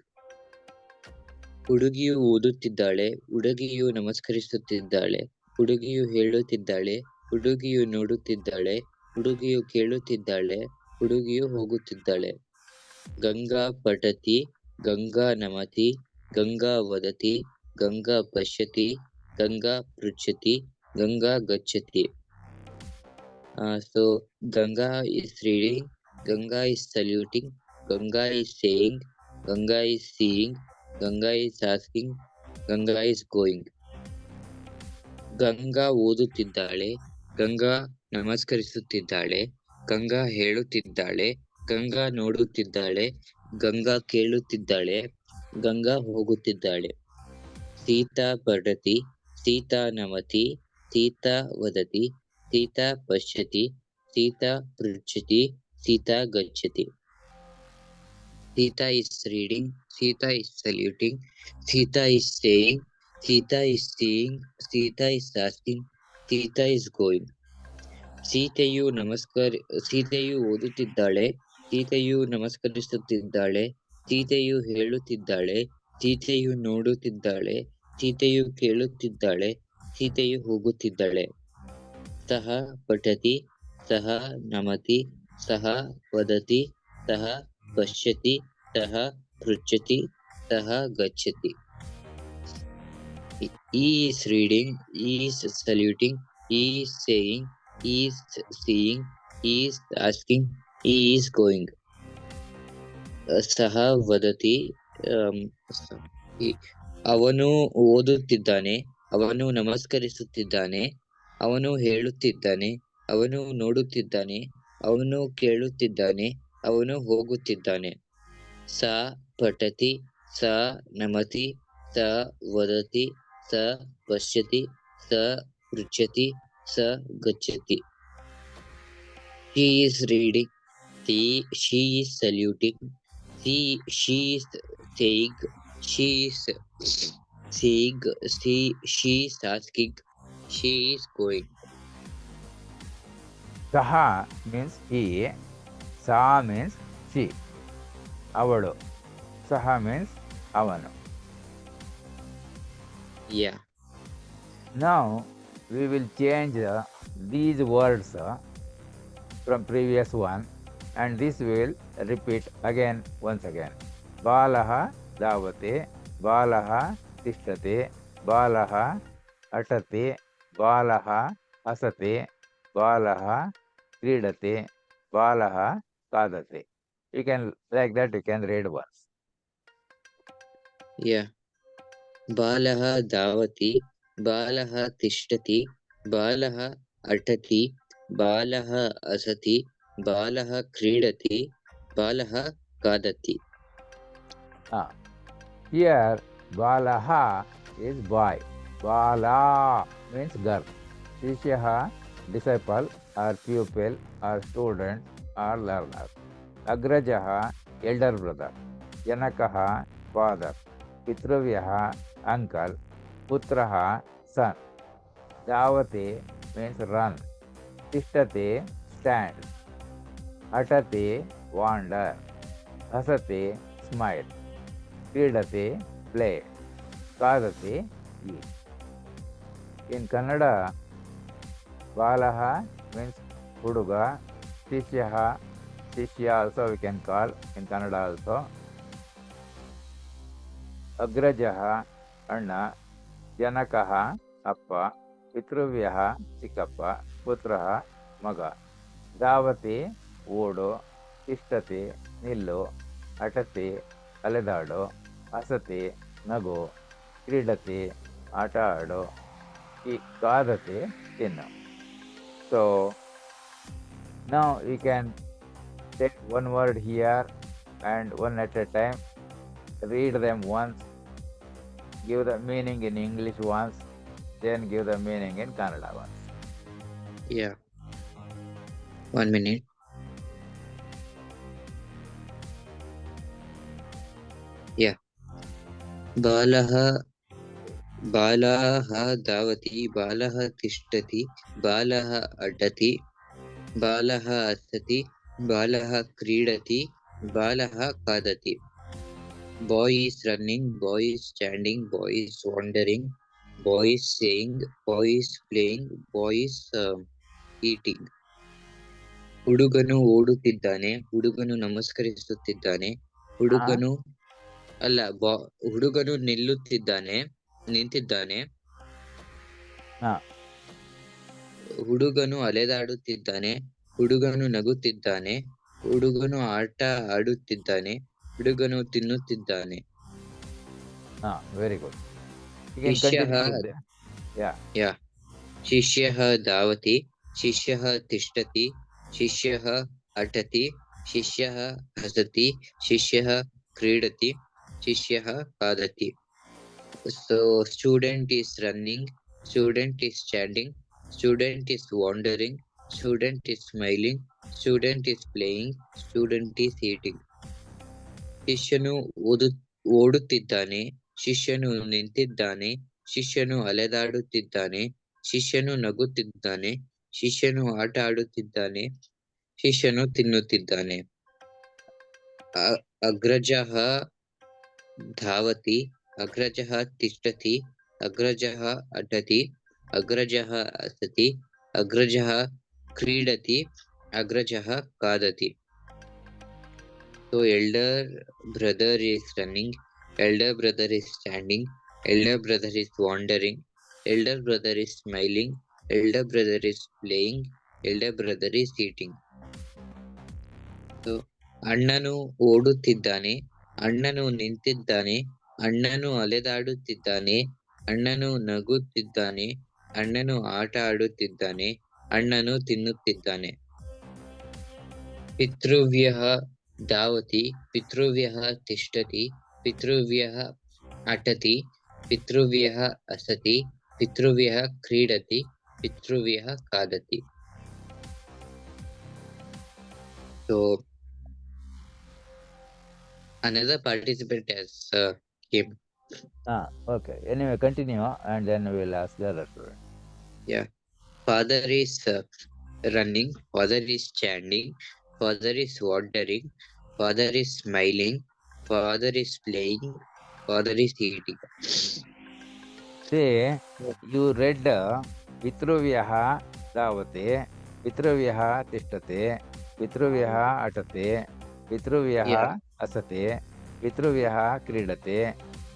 ಹುಡುಗಿಯು ಓದುತ್ತಿದ್ದಾಳೆ, ಹುಡುಗಿಯು ನಮಸ್ಕರಿಸುತ್ತಿದ್ದಾಳೆ, ಹುಡುಗಿಯು ಹೇಳುತ್ತಿದ್ದಾಳೆ, ಹುಡುಗಿಯು ನೋಡುತ್ತಿದ್ದಾಳೆ, ಹುಡುಗಿಯು ಕೇಳುತ್ತಿದ್ದಾಳೆ, ಹುಡುಗಿಯು ಹೋಗುತ್ತಿದ್ದಾಳೆ. Ganga ಪಠತಿ, Ganga ನಮತಿ, Ganga ವದತಿ, Ganga ಪಶ್ಯತಿ, Ganga ಪೃಚ್ಛತಿ, Ganga ಗಚ್ಚತಿ. So Ganga is reading, Ganga is saluting, Ganga is saying, Ganga is seeing, Ganga is asking, Ganga is going. Ganga ಓದುತ್ತಿದ್ದಾಳೆ, Ganga ನಮಸ್ಕರಿಸುತ್ತಿದ್ದಾಳೆ, Ganga ಹೇಳುತ್ತಿದ್ದಾಳೆ, Ganga ನೋಡುತ್ತಿದ್ದಾಳೆ, Ganga ಕೇಳುತ್ತಿದ್ದಾಳೆ, Ganga ಹೋಗುತ್ತಿದ್ದಾಳೆ. Sita ಪಠತಿ, Sita ನಮತಿ, Sita ವದತಿ, Sita ಪಶ್ಯತಿ, Sita ಪೃಚ್ಛತಿ, Sita ಗಚ್ಚತಿ. Sita is reading, Sita is saluting, Sita is saying, Sita is seeing, Sita is asking, Sita is going. ಸೀತೆಯು ಓದುತ್ತಿದ್ದಾಳೆ, ಸೀತೆಯು ನಮಸ್ಕರಿಸುತ್ತಿದ್ದಾಳೆ, ಸೀತೆಯು ಹೇಳುತ್ತಿದ್ದಾಳೆ, ಸೀತೆಯು ನೋಡುತ್ತಿದ್ದಾಳೆ, ಸೀತೆಯು ಕೇಳುತ್ತಿದ್ದಾಳೆ, ಸೀತೆಯು ಹೋಗುತ್ತಿದ್ದಾಳೆ. ಸಹ ಪಠತಿ, ಸಹ ನಮತಿ, ಸಹ ವದತಿ, ಸಹ ಪಶ್ಯತಿ, ಸಹ ಪೃಚ್ಛತಿ, ಸಹ ಗಚ್ಚತಿ. He is reading, he is saluting, he is saying, he is seeing, he is asking, he is going. ಸಹ ವದತಿ, ಅವನು ಓದುತ್ತಿದ್ದಾನೆ, ಅವನು ನಮಸ್ಕರಿಸುತ್ತಿದ್ದಾನೆ, ಅವನು ಹೇಳುತ್ತಿದ್ದಾನೆ, ಅವನು ನೋಡುತ್ತಿದ್ದಾನೆ, ಅವನು ಕೇಳುತ್ತಿದ್ದಾನೆ, ಅವನು ಹೋಗುತ್ತಿದ್ದಾನೆ. ಸ ಪಠತಿ, ಸ ನಮತಿ, ಸ ವದತಿ, ಸ ಪಶ್ಯತಿ, ಸ ಪೃಚ್ಛತಿ, ಸ ಗಚ್ಚತಿ. She is reading, she is saluting, she is saying, she is seeing, she is asking, she is going. Saha means he, sa means she. ಅವಳು. Saha means ಅವನು. Yeah. Now we will change these words from previous one, and this will repeat again once again. Balaha davati, Balaha tishtati, Balaha atati, Balaha asati, Balaha kridati, Balaha kadati. You can, like that, you can read once. Yeah. ಬಾಲಃ ಧಾವತಿ, ಬಾಲಃ ತಿಷ್ಠತಿ, ಬಾಲಃ ಅಟತಿ, ಬಾಲಃ ಅಸತಿ, ಬಾಲಃ ಕ್ರೀಡತಿ, ಬಾಲಃ ಖಾದತಿ. Here Balaha is boy, Bala means girl, Shishyaha disciple or pupil or student or learner, Agrajaha elder brother, जनकः father, पितृव्यः uncle, पुत्रः सन. धावति means run, तिष्ठति stand, अटति wander, हसति smile, क्रीडति play, खादति eat. In Kannada, बालः means huduga, शिष्यः, shishya also we can call in Kannada also. अग्रजः अण्ण, जनकः अप्प, पितृव्यः चिಕ್ಕಪ್ಪ, पुत्रः मग. धावति ಓಡು, ತಿಷ್ಠತಿ ನಿಲ್ಲು, ಅಟತಿ ಅಲೆದಾಡು, ಹಸತಿ ನಗು, ಕ್ರೀಡತಿ ಆಟ ಆಡು, ಖಾದತಿ ತಿನ್ನು. So now we can take one word here and one at a time, read them once, give the meaning in English once, then give the meaning in Kannada once. Yeah. 1 minute. Yeah. बालः धावति, बालः तिष्ठति, बालः अटति, बालः हसति, बालः क्रीडति, बालः खादति. Boy is running, boy is standing, boy is wandering, boy is saying, boy is playing, boy is eating. ಹುಡುಗನು ಓಡುತ್ತಿದ್ದಾನೆ, ಹುಡುಗನು ನಮಸ್ಕರಿಸುತ್ತಿದ್ದಾನೆ, ಹುಡುಗನು ಹುಡುಗನು ನಿಂತಿದ್ದಾನೆ, ಹುಡುಗನು ಅಲೆದಾಡುತ್ತಿದ್ದಾನೆ, ಹುಡುಗನು ನಗುತ್ತಿದ್ದಾನೆ, ಹುಡುಗನು ಆಟ ಆಡುತ್ತಿದ್ದಾನೆ, ಹುಡುಗನು ತಿನ್ನುತ್ತಿದ್ದಾನೆ. Very good. ಶಿಷ್ಯಃ ಧಾವತಿ, ಶಿಷ್ಯಃ ತಿಷ್ಠತಿ, ಶಿಷ್ಯಃ ಅಟತಿ, ಶಿಷ್ಯಃ ಹಸತಿ, ಶಿಷ್ಯಃ ಕ್ರೀಡತಿ, ಶಿಷ್ಯಃ ಖಾದತಿ. So student is running, student is standing, student is wandering, student is smiling, student is playing, student is eating. ಶಿಷ್ಯನು ಓಡುತ್ತಿದ್ದಾನೆ, ಶಿಷ್ಯನು ನಿಂತಿದ್ದಾನೆ, ಶಿಷ್ಯನು ಅಲೆದಾಡುತ್ತಿದ್ದಾನೆ, ಶಿಷ್ಯನು ನಗುತ್ತಿದ್ದಾನೆ, ಶಿಷ್ಯನು ಆಟ ಆಡುತ್ತಿದ್ದಾನೆ, ಶಿಷ್ಯನು ತಿನ್ನುತ್ತಿದ್ದಾನೆ. ಅಗ್ರಜಃ ಧಾವತಿ, ಅಗ್ರಜಃ ತಿಷ್ಠತಿ, ಅಗ್ರಜಃ ಅಟತಿ, ಅಗ್ರಜಃ ಹಸತಿ, ಅಗ್ರಜಃ ಕ್ರೀಡತಿ, ಅಗ್ರಜಃ ಖಾದತಿ. So elder brother is running, elder brother is standing, elder brother is wandering, elder brother is smiling, elder brother is playing, elder brother is eating. So ಅಣ್ಣನು ಓಡುತ್ತಿದ್ದಾನೆ, ಅಣ್ಣನು ನಿಂತಿದ್ದಾನೆ, ಅಣ್ಣನು ಅಲೆದಾಡುತ್ತಿದ್ದಾನೆ, ಅಣ್ಣನು ನಗುತ್ತಿದ್ದಾನೆ, ಅಣ್ಣನು ಆಟ ಆಡುತ್ತಿದ್ದಾನೆ, ಅಣ್ಣನು ತಿನ್ನುತ್ತಿದ್ದಾನೆ. ಪಿತೃವ್ಯಃ ಧಾವತಿ, ಪಿತೃವ್ಯಃ ತಿಷ್ಠತಿ, ಪಿತೃವ್ಯಃ ಅಟತಿ, ಪಿತೃವ್ಯಃ ಹಸತಿ, ಪಿತೃವ್ಯಃ ಕ್ರೀಡತಿ, ಪಿತೃವ್ಯಃ ಖಾದತಿ. So another participant has came. Okay. Anyway, continue and then we will ask the other student. Yeah. Father is running, father is standing, father is wandering, father is smiling, father is playing, father is eating. See, you read पितृव्यः धावति, पितृव्यः तिष्ठति, पितृव्यः अटति, पितृव्यः हसति, पितृव्यः क्रीडति,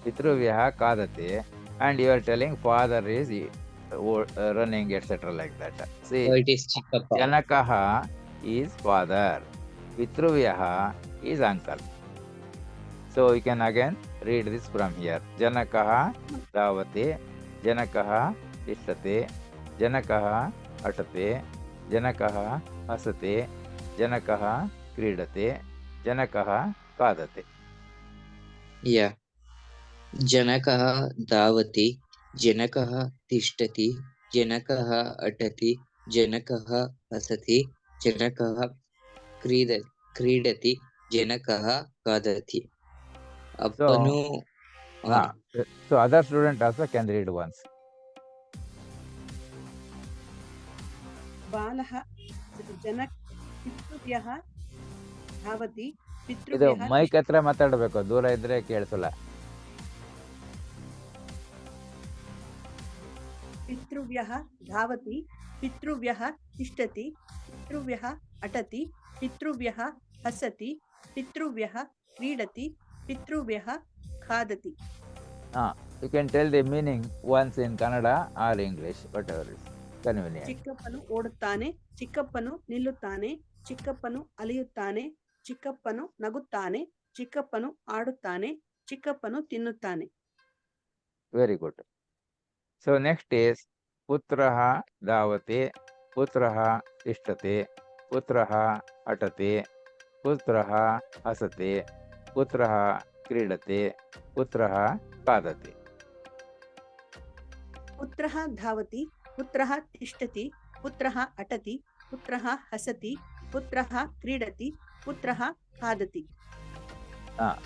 पितृव्यः खादति, and you are telling father is running, etc. like that. See, So it is Chikkappa. Janakaha is father, Pitruvyah is uncle. So you can again read this from here. Janakaha Davati, Janakaha Tishtati, Janakaha Atate, Janakaha Asate, Janakaha Kridate, Janakaha Kadate. Yeah. जनकः धावति, जनकः तिष्ठति, जनकः अटति, जनकः हसति, जनकः क्रीडति, जनकः खादति. ಅಪ್ಪನು So other student also can read once. ಬಾಲಃ ಜನ ಪಿತೃಭ್ಯಃ ಧಾವತಿ ಇದು ಪಿತೃಭ್ಯಃ ಮೈಕ್ ಹತ್ರ ಮಾತಾಡಬೇಕು, ದೂರ ಇದ್ರೆ ಕೇಳಿಸಲ್ಲ. ಪಿತೃವ್ಯಃ ಧಾವತಿ ಪಿತೃವ್ಯಃ ತಿಷ್ಠತಿ ಪಿತೃವ್ಯಃ ಅಟತಿ ಪಿತೃವ್ಯಃ ಹಸತಿ ಪಿತೃವ್ಯಃ ಕ್ರೀಡತಿ ಪಿತೃವ್ಯಃ ಖಾದತಿ. You can tell the meaning once in Kannada or English, whatever is convenient. ಚಿಕ್ಕಪ್ಪನು ಓಡುತ್ತಾನೆ, ಚಿಕ್ಕಪ್ಪನು ನಿಲ್ಲುತ್ತಾನೆ, ಚಿಕ್ಕಪ್ಪನು ಅಲಿಯುತ್ತಾನೆ, ಚಿಕ್ಕಪ್ಪನು ನಗುತ್ತಾನೆ, ಚಿಕ್ಕಪ್ಪನು ಆಡುತ್ತಾನೆ, ಚಿಕ್ಕಪ್ಪನು ತಿನ್ನುತ್ತಾನೆ. Very good. So next is putraha davate, putraha tishtate, putraha atate, putraha hasate, putraha क्रीडते, पुत्रः खादति. पुत्रः धावति, पुत्रः तिष्ठति, पुत्रः अटति, पुत्रः हसति, पुत्रः क्रीडति, पुत्रः खादति.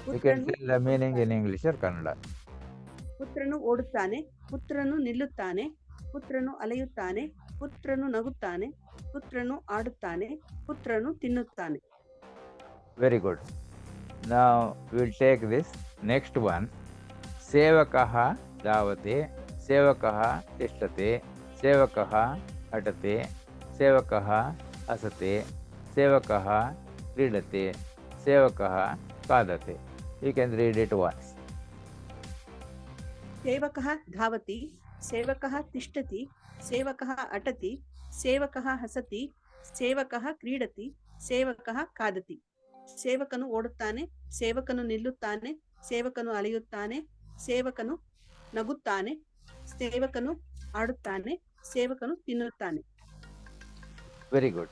You can tell the meaning in English or Kannada. ಪುತ್ರನು ಓಡುತ್ತಾನೆ, ಪುತ್ರನು ನಿಲ್ಲುತ್ತಾನೆ, ಪುತ್ರನು ಅಲೆಯುತ್ತಾನೆ, ಪುತ್ರನು ನಗುತ್ತಾನೆ, ಪುತ್ರನು ಆಡುತ್ತಾನೆ, ಪುತ್ರನು ತಿನ್ನುತ್ತಾನೆ. Very good. Now we will take this next one. सेवकः धावते, सेवकः तिष्ठते, सेवकः अटते, सेवकः हसते, सेवकः क्रीडते, सेवकः खादते. You can read it once. सेवकः धावति, सेवकः तिष्ठति, सेवकः अटति, सेवकः हसति, ಸೇವಕಃ ಕ್ರೀಡತಿ, ಸೇವಕಃ ಖಾದತಿ. ಸೇವಕನು ಓಡುತ್ತಾನೆ, ಸೇವಕನು ನಿಲ್ಲುತ್ತಾನೆ, ಸೇವಕನು ಅಲೆಯುತ್ತಾನೆ, ಸೇವಕನು ನಗುತ್ತಾನೆ, ಸೇವಕನು ಆಡುತ್ತಾನೆ, ಸೇವಕನು ತಿನ್ನುತ್ತಾನೆ. Very good.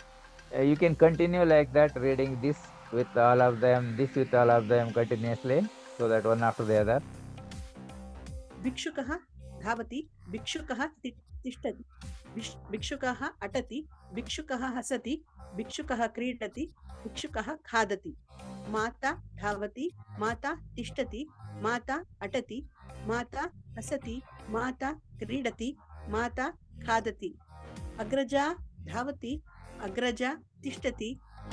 You can continue like that, reading this with all of them, this with all of them continuously, so that one after the other. ಭಿಕ್ಷುಕಃ ಧಾವತಿ, ಭಿಕ್ಷುಕಃ ತಿಷ್ಠತಿ, ಭಿಕ್ಷುಕಃ ಅಟತಿ, ಭಿಕ್ಷುಕಃ ಹಸತಿ, ಭಿಕ್ಷುಕಃ ಕ್ರೀಡತಿ, ಭಿಕ್ಷುಕಃ ಖಾದತಿ. Mata ಧಾವತಿ, Mata ತಿಷ್ಠತಿ, Mata ಅಟತಿ, Mata ಹಸತಿ, Mata ಕ್ರೀಡತಿ, Mata ಖಾದತಿ. ಅಗ್ರಜಾ ಧಾವತಿ, ಅಗ್ರಜಾ ತಿಷ್ಠತಿ,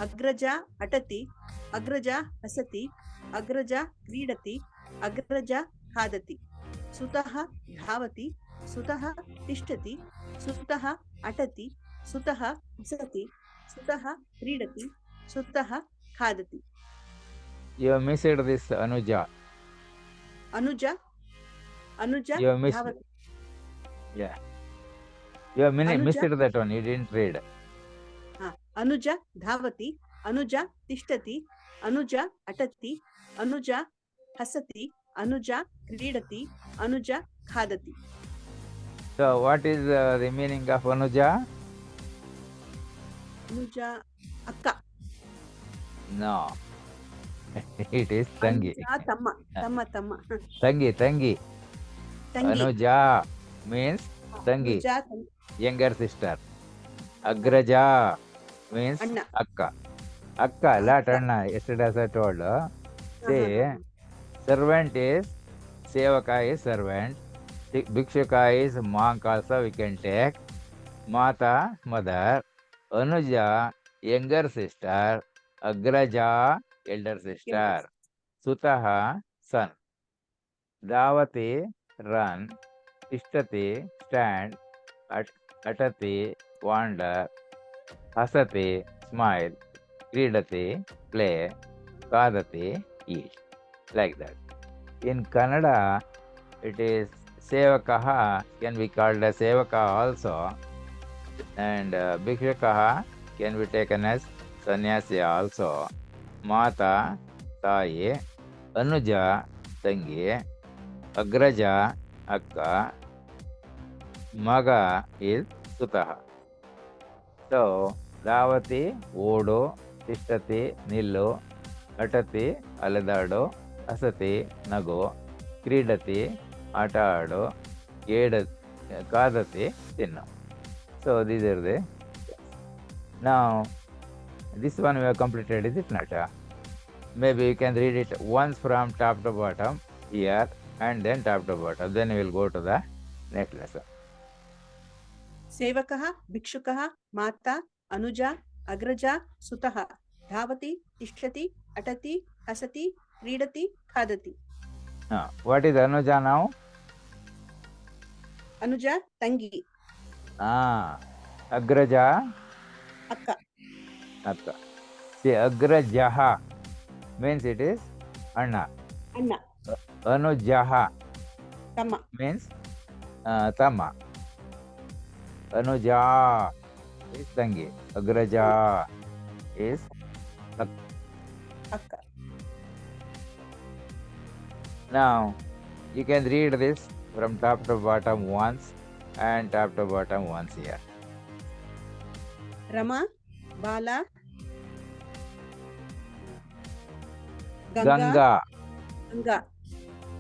ಅಗ್ರಜಾ ಅಟತಿ, ಅಗ್ರಜಾ ಹಸತಿ, ಅಗ್ರಜಾ ಕ್ರೀಡತಿ, ಅಗ್ರಜಾ ಖಾದತಿ. ಸುತಃ ಧಾವತಿ, ಸುತಃ ತಿಷ್ಠತಿ, ಸುತಃ ಅಟತಿ, ಸುತಃ ಹಸತಿ, ಸುತಃ ಕ್ರೀಡತಿ, ಸುತಃ ಖಾದತಿ. You have missed this Anuja. Anuja Anuja You have missed. ಧಾವತಿ. Yeah. You have missed that one. You didn't read. Anuja ಧಾವತಿ, Anuja ತಿಷ್ಠತಿ, Anuja ಅಟತಿ, Anuja ಹಸತಿ, Anuja ಕ್ರೀಡತಿ, Anuja ಖಾದತಿ. So what is the meaning of Anuja? Anuja ಅಕ್ಕ. No. It is Tangi. Anuja ತಮ್ಮ, ತಮ್ಮ ತಮ್ಮ. Tangi. ತಂಗಿ. Anuja means Tangi, Anuja ತಂಗಿ. younger sister. Agraja means ಅಣ್ಣ. Akka. Akka, not Anna. Yesterday as I told. Say, servant is, Sevaka is servant. Bhikshuka is monk also we can take. Mata, mother. Anuja, younger sister. Agraja, elder sister. Sutaha, son. Davati, run. Tishtati, stand. Atati, wander. Hasati, smile. Kridati, play. Kadati, eat. Like that. In Kannada, it is Sevakaha can be called as Sevaka also, and Bhikshakaha can be taken as Sannyasi also. Mata, Tayi, Anuja, Tangi, Agraja, Akka, Maga is Sutaha. So, Davati, Odo, Tishtati, Nillu, Atati, Aladado, ಹಸತಿ ನಗು, ಕ್ರೀಡತಿ ಆಟ ಆಡು, ಕಾದತಿ ತಿನ್ನು. So these are the. Now this one we have completed, is it not? maybe you can read it once from top to bottom here and then top to bottom. Then we will go to the next lesson. सेवकः भिक्षुकः माता अनुजा अग्रजा सुतः धावति तिष्ठति अटति हसति क्रीडति खादति What is Anuja now? Anuja तंगी Agraja अक्का Akka. See, Agrajaha means it is Anna. Anna Anujaha तम्म means Tama. Anuja is Tangi. Agraja is अक्का Now you can read this from top to bottom once and top to bottom once here. Rama Bala Ganga. Ganga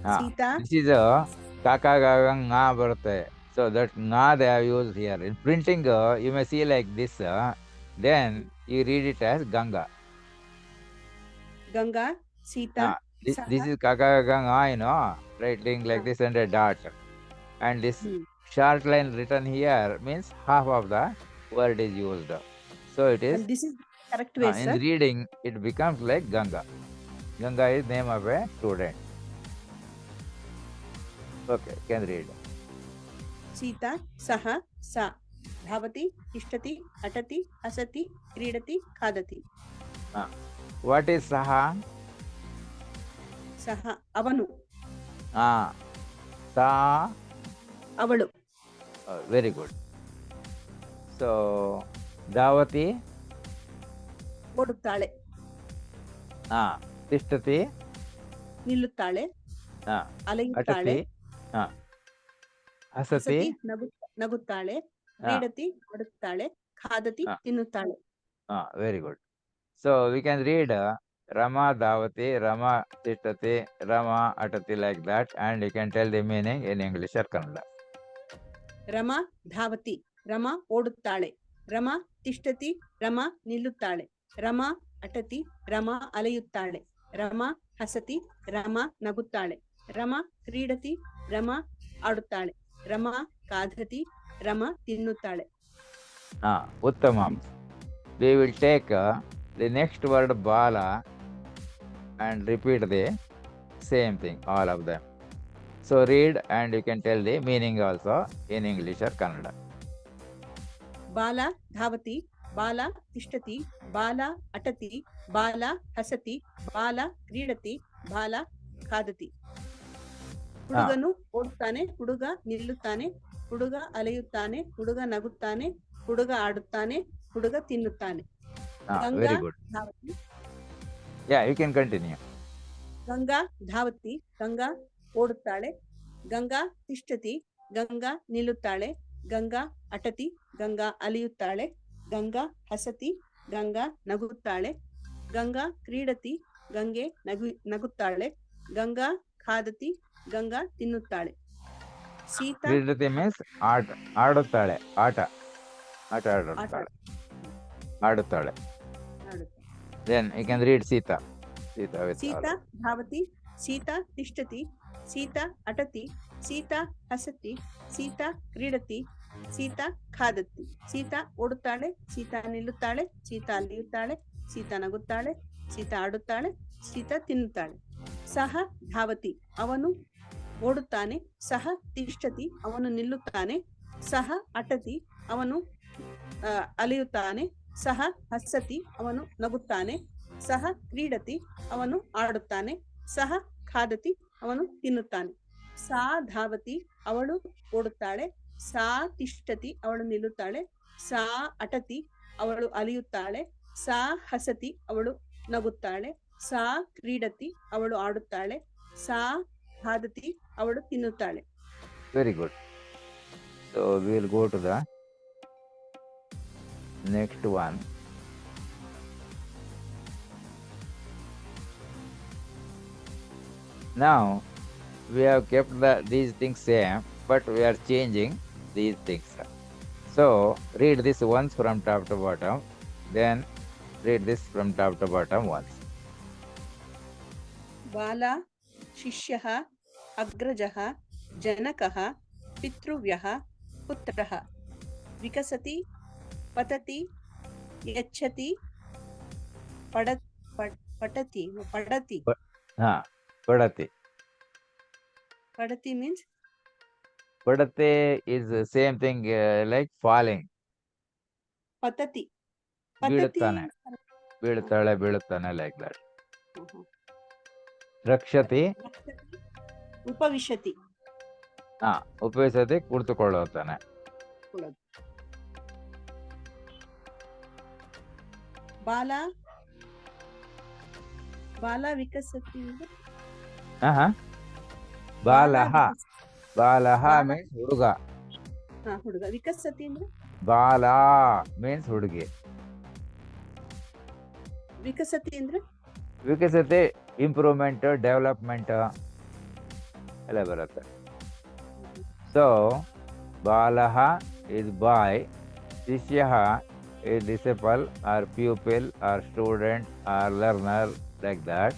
Ah, Sita this is a Kaka Gaga Nga birthday. So that Nga they have used here. In printing, you may see like this. Then you read it as Ganga. Ganga Sita This is Kaka Gaga Nga, you know, writing like this and a dot. And this short line written here means half of the word is used. So it is. and this is correct way In sir reading, it becomes like Ganga. Ganga is name of a student. Okay, can read. Sita सः सा धावति तिष्ठति अटति हसति क्रीडति खादति What is Saha? सः ಅವನು Sa. ಅವಳು Very good. So, Davati. ಓಡುತ್ತಾಳೆ Tishtati. ನಿಲ್ಲುತ್ತಾಳೆ ಅಲೆಯುತ್ತಾಳೆ Atati. Hasati. ಹಸತಿ ನಗುತ್ತಾಳೆ ಕ್ರೀಡತಿ ಆಡುತ್ತಾಳೆ ಖಾದತಿ ತಿನ್ನುತ್ತಾಳೆ Very good. So, we can read Rama Davati, Rama Tishtati, Rama Atati like that, and you can tell the meaning in English or Kannada. Rama ಧಾವತಿ Rama ಓಡುತ್ತಾಳೆ Rama ತಿಷ್ಠತಿ Rama ನಿಲ್ಲುತ್ತಾಳೆ Rama ಅಟತಿ Rama ಅಲೆಯುತ್ತಾಳೆ Rama ಹಸತಿ Rama ನಗುತ್ತಾಳೆ Rama ಕ್ರೀಡತಿ Rama ಆಡುತ್ತಾಳೆ Rama ಖಾದತಿ Rama ತಿನ್ನುತ್ತಾಳೆ Uttamam. We will take the next word Bala and repeat the same thing, all of them. So read and you can tell the meaning also in English or Kannada. ಬಾಲ ಧಾವತಿ ಬಾಲ ತಿಷ್ಠತಿ ಬಾಲ ಅಟತಿ ಬಾಲ ಹಸತಿ ಬಾಲ ಕ್ರೀಡತಿ ಬಾಲ ಖಾದತಿ ಹುಡುಗನು ಓಡುತ್ತಾನೆ ಹುಡುಗ ನಿಲ್ಲುತ್ತಾನೆ ಹುಡುಗ ಅಲೆಯುತ್ತಾನೆ ಹುಡುಗ ನಗುತ್ತಾನೆ ಹುಡುಗ ಆಡುತ್ತಾನೆ ಹುಡುಗ ತಿನ್ನುತ್ತಾನೆ Ganga Very good. ಧಾವತಿ Yeah, you can continue. Ganga ಧಾವತಿ Ganga ಓಡುತ್ತಾಳೆ Ganga ತಿಷ್ಠತಿ Ganga ನಿಲ್ಲುತ್ತಾಳೆ Ganga ಅಟತಿ Ganga ಅಲಿಯುತ್ತಾಳೆ Ganga ಹಸತಿ Ganga ನಗುತ್ತಾಳೆ Ganga ಕ್ರೀಡತಿ Gange ನಗುತ್ತಾಳೆ Ganga ಖಾದತಿ Ganga ತಿನ್ನುತ್ತಾಳೆ Sita Kridati means ಆಡುತ್ತಾಳೆ ಆಟ ಆಡುತ್ತಾಳೆ ಆಡುತ್ತಾಳೆ. Then you can read Sita. Sita with Sita all. ಧಾವತಿ Sita ತಿಷ್ಠತಿ Sita ಅಟತಿ Sita ಹಸತಿ Sita ಕ್ರೀಡತಿ Sita ಖಾದತಿ Sita ಓಡುತ್ತಾಳೆ Sita ನಿಲ್ಲುತ್ತಾಳೆ Sita ಅಲಿಯುತ್ತಾಳೆ Sita ನಗುತ್ತಾಳೆ Sita ಆಡುತ್ತಾಳೆ Sita ತಿನ್ನುತ್ತಾಳೆ ಸಹ ಧಾವತಿ ಅವನು ಓಡುತ್ತಾನೆ ಸಹ ತಿಷ್ಠತಿ ಅವನು ನಿಲ್ಲುತ್ತಾನೆ ಸಹ ಅಟತಿ ಅವನು ಅಲಿಯುತ್ತಾನೆ ಸಹ ಹಸತಿ ಅವನು ನಗುತ್ತಾನೆ ಸಹ ಕ್ರೀಡತಿ ಅವನು ಆಡುತ್ತಾನೆ ಸಹ ಖಾದತಿ ಅವನು ತಿನ್ನುತ್ತಾನೆ ಸಾ ಧಾವತಿ ಅವಳು ಓಡುತ್ತಾಳೆ ಸಾ ತಿಷ್ಠತಿ ಅವಳು ನಿಲ್ಲುತ್ತಾಳೆ ಸಾ ಅಟತಿ ಅವಳು ಅಲಿಯುತ್ತಾಳೆ ಸಾ ಹಸತಿ ಅವಳು ನಗುತ್ತಾಳೆ ಸಾ ಕ್ರೀಡತಿ ಅವಳು ಆಡುತ್ತಾಳೆ ಸಾ ಖಾದತಿ ಅವಳು ತಿನ್ನುತ್ತಾಳೆ Very good. So we will go to the next one. Now we have kept these things same, but we are changing these things. So read this once from top to bottom, then read this from top to bottom once. ಬಾಲ ಶಿಷ್ಯಃ ಅಗ್ರಜಃ ಜನಕಃ ಪಿತೃವ್ಯಃ ಪುತ್ರಃ ವಿಕಸತಿ ಪತತಿ ಯಚ್ಚತಿ ಪಡತಿ ಹಾ, ಪಡತಿ. ಪಡತಿ means Padate is the same thing like falling. ಪತತಿ ಬೀಳುತ್ತಾನೆ, ಬೀಳುತ್ತಾನೆ like that. ರಕ್ಷತಿ, ಉಪವಿಶತಿ ಉಪಯೋಗಿಸದೆ ಕುಳಿತುಕೊಳ್ಳುತ್ತಾನೆ. ಬಾಲ ವಿಕಸತಿ ಬಾಲಹ ಮೀನ್ಸ್ ಹುಡುಗ. ಹುಡುಗ. ವಿಕಸತಿ ಅಂದ್ರೆ ಬಾಲ ಮೀನ್ಸ್ ಹುಡುಗಿ. ವಿಕಸತಿ ಅಂದ್ರೆ ವಿಕಸತೆ ಇಂಪ್ರೂವ್ಮೆಂಟ್, ಡೆವಲಪ್ಮೆಂಟ್ ಎಲ್ಲ ಬರುತ್ತೆ. ಸೊ ಬಾಲಹ is boy, ಶಿಷ್ಯಃ is disciple or pupil or student or learner, like that.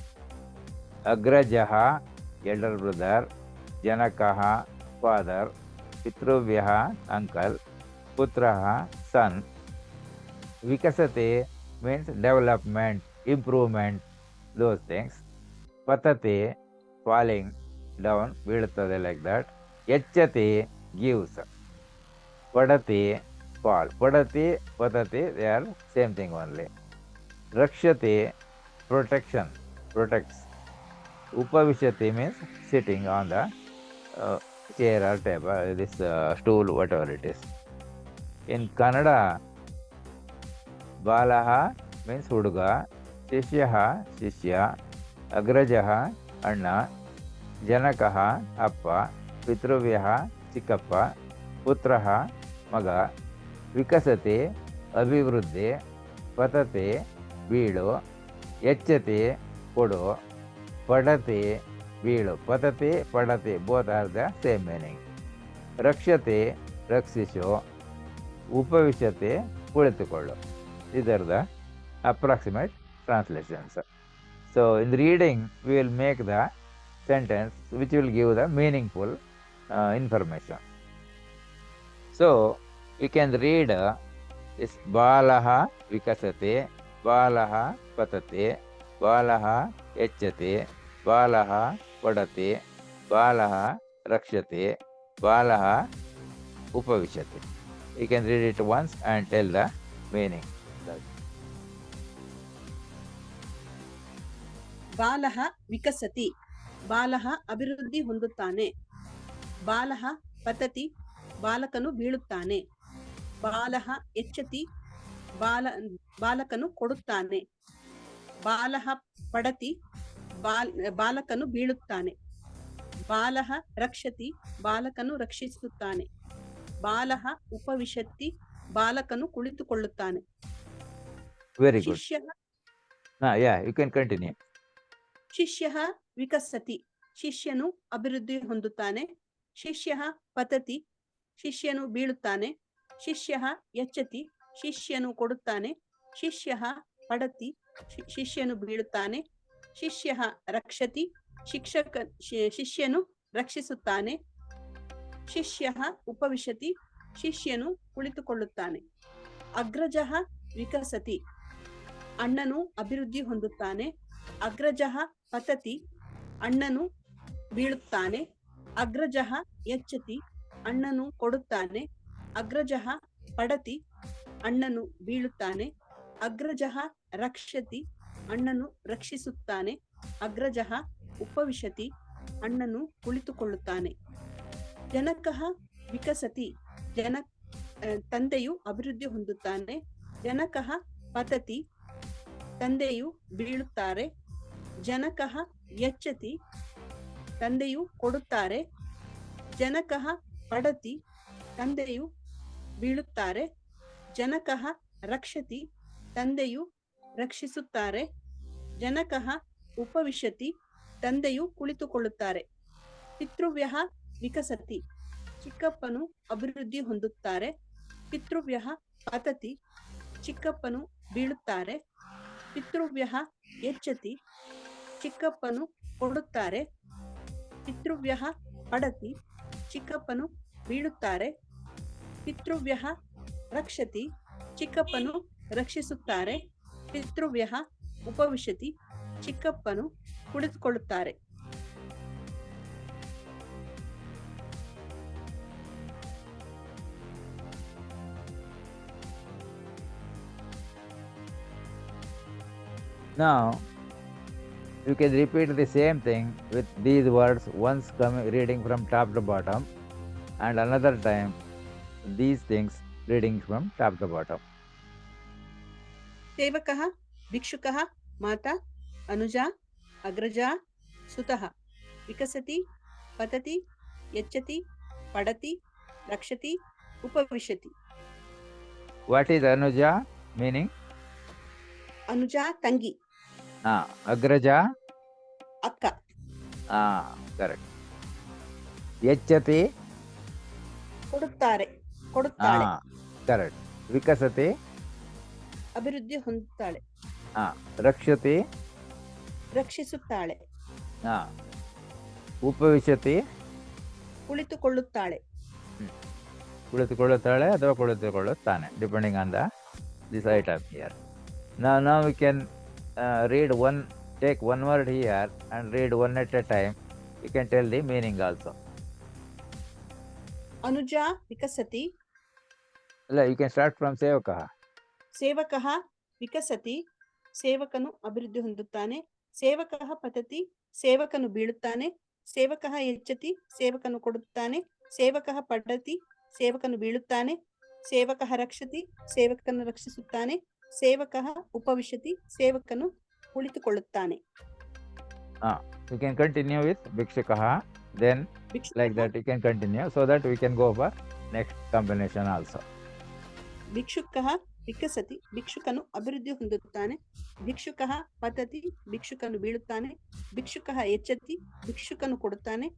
Agrajah, elder brother. Janakah, father. Pitruvyah, uncle. Putrah, son. Vikasate means development, improvement, those things. Patate, falling down, ಬೀಳುತ್ತದೆ, like that. Yachati, gives. Padati, fall. Padati, patati, they are same thing only. Rakshati, protection, protects. Upavishati means sitting on the chair or table, this stool, whatever it is. In Kannada, Balaha means huduga, Shishyaha, Shishya, Agrajah, Anna, Janakaha, Appa, Pitruvyaha, Chikappa, Putraha, Maga, Vikasate, Abhivruddhi, Patate, Beedu, Yachate, Kodu, Padate, Beedu. Patate, Padate, both are the same meaning. Rakshate, Rakshisho, Upavishate, ಕುಳಿತುಕೊಳ್ಳು. These are the approximate translations. So in the reading, we will make the sentence which will give the meaningful information. So we can read is Balaha Vikasate, Balaha Patate, Balaha Ecchate, Balaha Padate, Balaha Rakshate, Balaha Upavishate. You can read it once and tell the meaning. ಬಾಲಃ ವಿಕಸತಿ, ಬಾಲಃ ಅಭಿವೃದ್ಧಿ ಹೊಂದುತ್ತಾನೆ. ಬಾಲಃ ಪತತಿ, ಬಾಲಕನು ಬೀಳುತ್ತಾನೆ. ಬಾಲಃ ಎಚ್ಚತಿ, ಬಾಲಕನು ಕೊಡುತ್ತಾನೆ. ಬಾಲಃ ಪಡತಿ, ಬಾಲಕನು ಬೀಳುತ್ತಾನೆ. ಬಾಲಃ ರಕ್ಷತಿ, ಬಾಲಕನು ರಕ್ಷಿಸುತ್ತಾನೆ. ಬಾಲಃ ಉಪವಿಶತಿ, ಬಾಲಕನು ಕುಳಿತುಕೊಳ್ಳುತ್ತಾನೆ. Very good. ಶಿಷ್ಯಃ Yeah, you can continue. ಶಿಷ್ಯಃ ವಿಕಸತಿ, ಶಿಷ್ಯನು ಅಭಿವೃದ್ಧಿ ಹೊಂದುತ್ತಾನೆ. ಶಿಷ್ಯಃ ಪತತಿ, ಶಿಷ್ಯನು ಬೀಳುತ್ತಾನೆ. ಶಿಷ್ಯಃ ಯಚ್ಚತಿ, ಶಿಷ್ಯನು ಕೊಡುತ್ತಾನೆ. ಶಿಷ್ಯಃ ಪಡತಿ, ಶಿಷ್ಯನು ಬೀಳುತ್ತಾನೆ. ಶಿಷ್ಯಃ ರಕ್ಷತಿ, ಶಿಷ್ಯನು ರಕ್ಷಿಸುತ್ತಾನೆ. ಶಿಷ್ಯಃ ಉಪವಿಶತಿ, ಶಿಷ್ಯನು ಕುಳಿತುಕೊಳ್ಳುತ್ತಾನೆ. ಅಗ್ರಜಃ ವಿಕಸತಿ, ಅಣ್ಣನು ಅಭಿವೃದ್ಧಿ ಹೊಂದುತ್ತಾನೆ. ಅಗ್ರಜಃ ಪತತಿ, ಅಣ್ಣನು ಬೀಳುತ್ತಾನೆ. ಅಗ್ರಜಃ ಯಚ್ಚತಿ, ಅಣ್ಣನು ಕೊಡುತ್ತಾನೆ. ಅಗ್ರಜಃ ಪಡತಿ, ಅಣ್ಣನು ಬೀಳುತ್ತಾನೆ. ಅಗ್ರಜಃ ರಕ್ಷತಿ, ಅಣ್ಣನು ರಕ್ಷಿಸುತ್ತಾನೆ. ಅಗ್ರಜಃ ಉಪವಿಶತಿ, ಅಣ್ಣನು ಕುಳಿತುಕೊಳ್ಳುತ್ತಾನೆ. ಜನಕಃ ವಿಕಸತಿ, ತಂದೆಯು ಅಭಿವೃದ್ಧಿ ಹೊಂದುತ್ತಾನೆ. ಜನಕಃ ಪತತಿ, ತಂದೆಯು ಬೀಳುತ್ತಾರೆ. ಜನಕಃ ಯಚ್ಚತಿ, ತಂದೆಯು ಕೊಡುತ್ತಾರೆ. ಜನಕಃ ಪಡತಿ, ತಂದೆಯು ಬೀಳುತ್ತಾರೆ. ಜನಕಃ ರಕ್ಷತಿ, ತಂದೆಯು ರಕ್ಷಿಸುತ್ತಾರೆ. ಜನಕಃ ಉಪವಿಶತಿ, ತಂದೆಯು ಕುಳಿತುಕೊಳ್ಳುತ್ತಾರೆ. ಪಿತೃವ್ಯಃ ವಿಕಸತಿ, ಚಿಕ್ಕಪ್ಪನು ಅಭಿವೃದ್ಧಿ ಹೊಂದುತ್ತಾರೆ. ಪಿತೃವ್ಯಃ ಪತತಿ, ಚಿಕ್ಕಪ್ಪನು ಬೀಳುತ್ತಾರೆ. ಪಿತೃವ್ಯಃ ಯಚ್ಚತಿ, ಚಿಕ್ಕಪ್ಪನು ಕೊಡುತ್ತಾರೆ. ಪಿತೃವ್ಯಃ ಪಡತಿ, ಚಿಕ್ಕಪ್ಪನು ಬೀಳುತ್ತಾರೆ. ಪಿತೃವ್ಯಃ ರಕ್ಷತಿ, ಚಿಕ್ಕಪ್ಪನು ರಕ್ಷಿಸುತ್ತಾರೆ. ಪಿತೃವ್ಯಃ ಉಪವಿಶತಿ, ಚಿಕ್ಕಪ್ಪನು ಕುಳಿತುಕೊಳ್ಳುತ್ತಾರೆ. Now, you can repeat the same thing with these words once reading from top to bottom, and another time these things reading from top to bottom. ಸೇವಕಃ, ಭಿಕ್ಷುಕಃ, ಮಾತಾ, ಅನುಜಾ, ಅಗ್ರಜಾ, ಸುತಃ. ವಿಕಸತಿ, ಪತತಿ, ಯಚ್ಚತಿ, ಪಡತಿ, ರಕ್ಷತಿ, ಉಪವಿಶತಿ. What is Anuja meaning? Anuja ತಂಗಿ, Agraja? ಅಕ್ಕ. Correct. Yachati? ಕೊಡುತ್ತಾರೆ, ಕೊಡುತ್ತಾಳೆ. Correct. Vikasati? ಅಭಿವೃದ್ಧಿ ಹೊಂದುತ್ತಾಳೆ. Rakshati? ರಕ್ಷಿಸುತ್ತಾಳೆ. Upavishati? ಕುಳಿತುಕೊಳ್ಳುತ್ತಾಳೆ. ಕುಳಿತುಕೊಳ್ಳುತ್ತಾಳೆ ಅಥವಾ ಕುಳಿತುಕೊಳ್ಳುತ್ತಾನೆ, depending on this item here. Now we can take one word here and read one at a time. You can tell the meaning also. ಅನುಜಾ ವಿಕಸತಿ. You can start from Sevakah. ಸೇವಕಃ ವಿಕಸತಿ, ಸೇವಕನು ಅಭಿವೃದ್ಧಿ ಹೊಂದುತ್ತಾನೆ. ಸೇವಕಃ ಪತತಿ, ಸೇವಕನು ಬೀಳುತ್ತಾನೆ. ಸೇವಕಃ ಯಚ್ಚತಿ, ಸೇವಕನು ಕೊಡುತ್ತಾನೆ. ಸೇವಕಃ ಪಡತಿ, ಸೇವಕನು ಬೀಳುತ್ತಾನೆ. ಸೇವಕಃ ರಕ್ಷತಿ, ಸೇವಕನು ರಕ್ಷಿಸುತ್ತಾನೆ. ಸೇವಕಃ ಉಪವಿಶತಿ, ಸೇವಕನು ಕುಳಿತುಕೊಳ್ಳುತ್ತಾನೆ. You can continue with Bhikshukah, then like that you can continue, so that we can go for next combination also. ಭಿಕ್ಷುಕಃ ವಿಕಸತಿ, ಭಿಕ್ಷುಕನು ಅಭಿವೃದ್ಧಿ ಹೊಂದುತ್ತಾನೆ. ಭಿಕ್ಷುಕಃ ಪತತಿ, ಭಿಕ್ಷುಕನು ಬೀಳುತ್ತಾನೆ. ಭಿಕ್ಷುಕಃ ಯಚ್ಚತಿ, ಭಿಕ್ಷುಕನು ಕೊಡುತ್ತಾನೆ.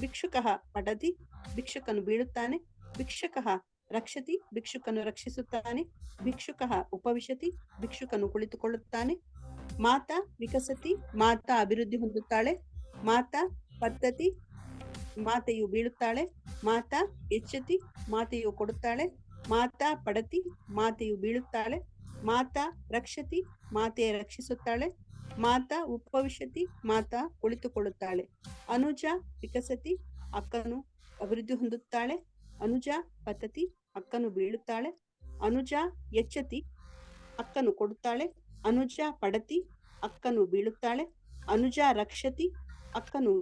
ಭಿಕ್ಷುಕಃ ಪಡತಿ, ಭಿಕ್ಷುಕನು ಬೀಳುತ್ತಾನೆ. ಭಿಕ್ಷುಕಃ ರಕ್ಷತಿ, ಭಿಕ್ಷುಕನು ರಕ್ಷಿಸುತ್ತಾನೆ. ಭಿಕ್ಷುಕಃ ಉಪವಿಶತಿ, ಭಿಕ್ಷುಕನು ಕುಳಿತುಕೊಳ್ಳುತ್ತಾನೆ. ಮಾತಾ ವಿಕಸತಿ, ಮಾತಾ ಅಭಿವೃದ್ಧಿ ಹೊಂದುತ್ತಾಳೆ. ಮಾತಾ ಪದ್ಧತಿ, ಮಾತೆಯು ಬೀಳುತ್ತಾಳೆ. ಮಾತಾ ಯಚ್ಚತಿ, ಮಾತೆಯು ಕೊಡುತ್ತಾಳೆ. ಮಾತಾ ಪಡತಿ, ಮಾತೆಯು ಬೀಳುತ್ತಾಳೆ. ಮಾತಾ ರಕ್ಷತಿ, ಮಾತೆಯ ರಕ್ಷಿಸುತ್ತಾಳೆ. ಮಾತಾ ಉಪವಿಶತಿ, ಮಾತಾ ಕುಳಿತುಕೊಳ್ಳುತ್ತಾಳೆ. ಅನುಜ ವಿಕಸತಿ, ಅಕ್ಕನು ಅಭಿವೃದ್ಧಿ ಹೊಂದುತ್ತಾಳೆ. Anuja ಪತತಿ, ಅಕ್ಕನು ಬೀಳುತ್ತಾಳೆ. Anuja ಯಚ್ಚತಿ, ಅಕ್ಕನು ಕೊಡುತ್ತಾಳೆ. Anuja ಪಡತಿ, ಅಕ್ಕನು ಬೀಳುತ್ತಾಳೆ. Anuja ರಕ್ಷತಿ, ಅಕ್ಕನು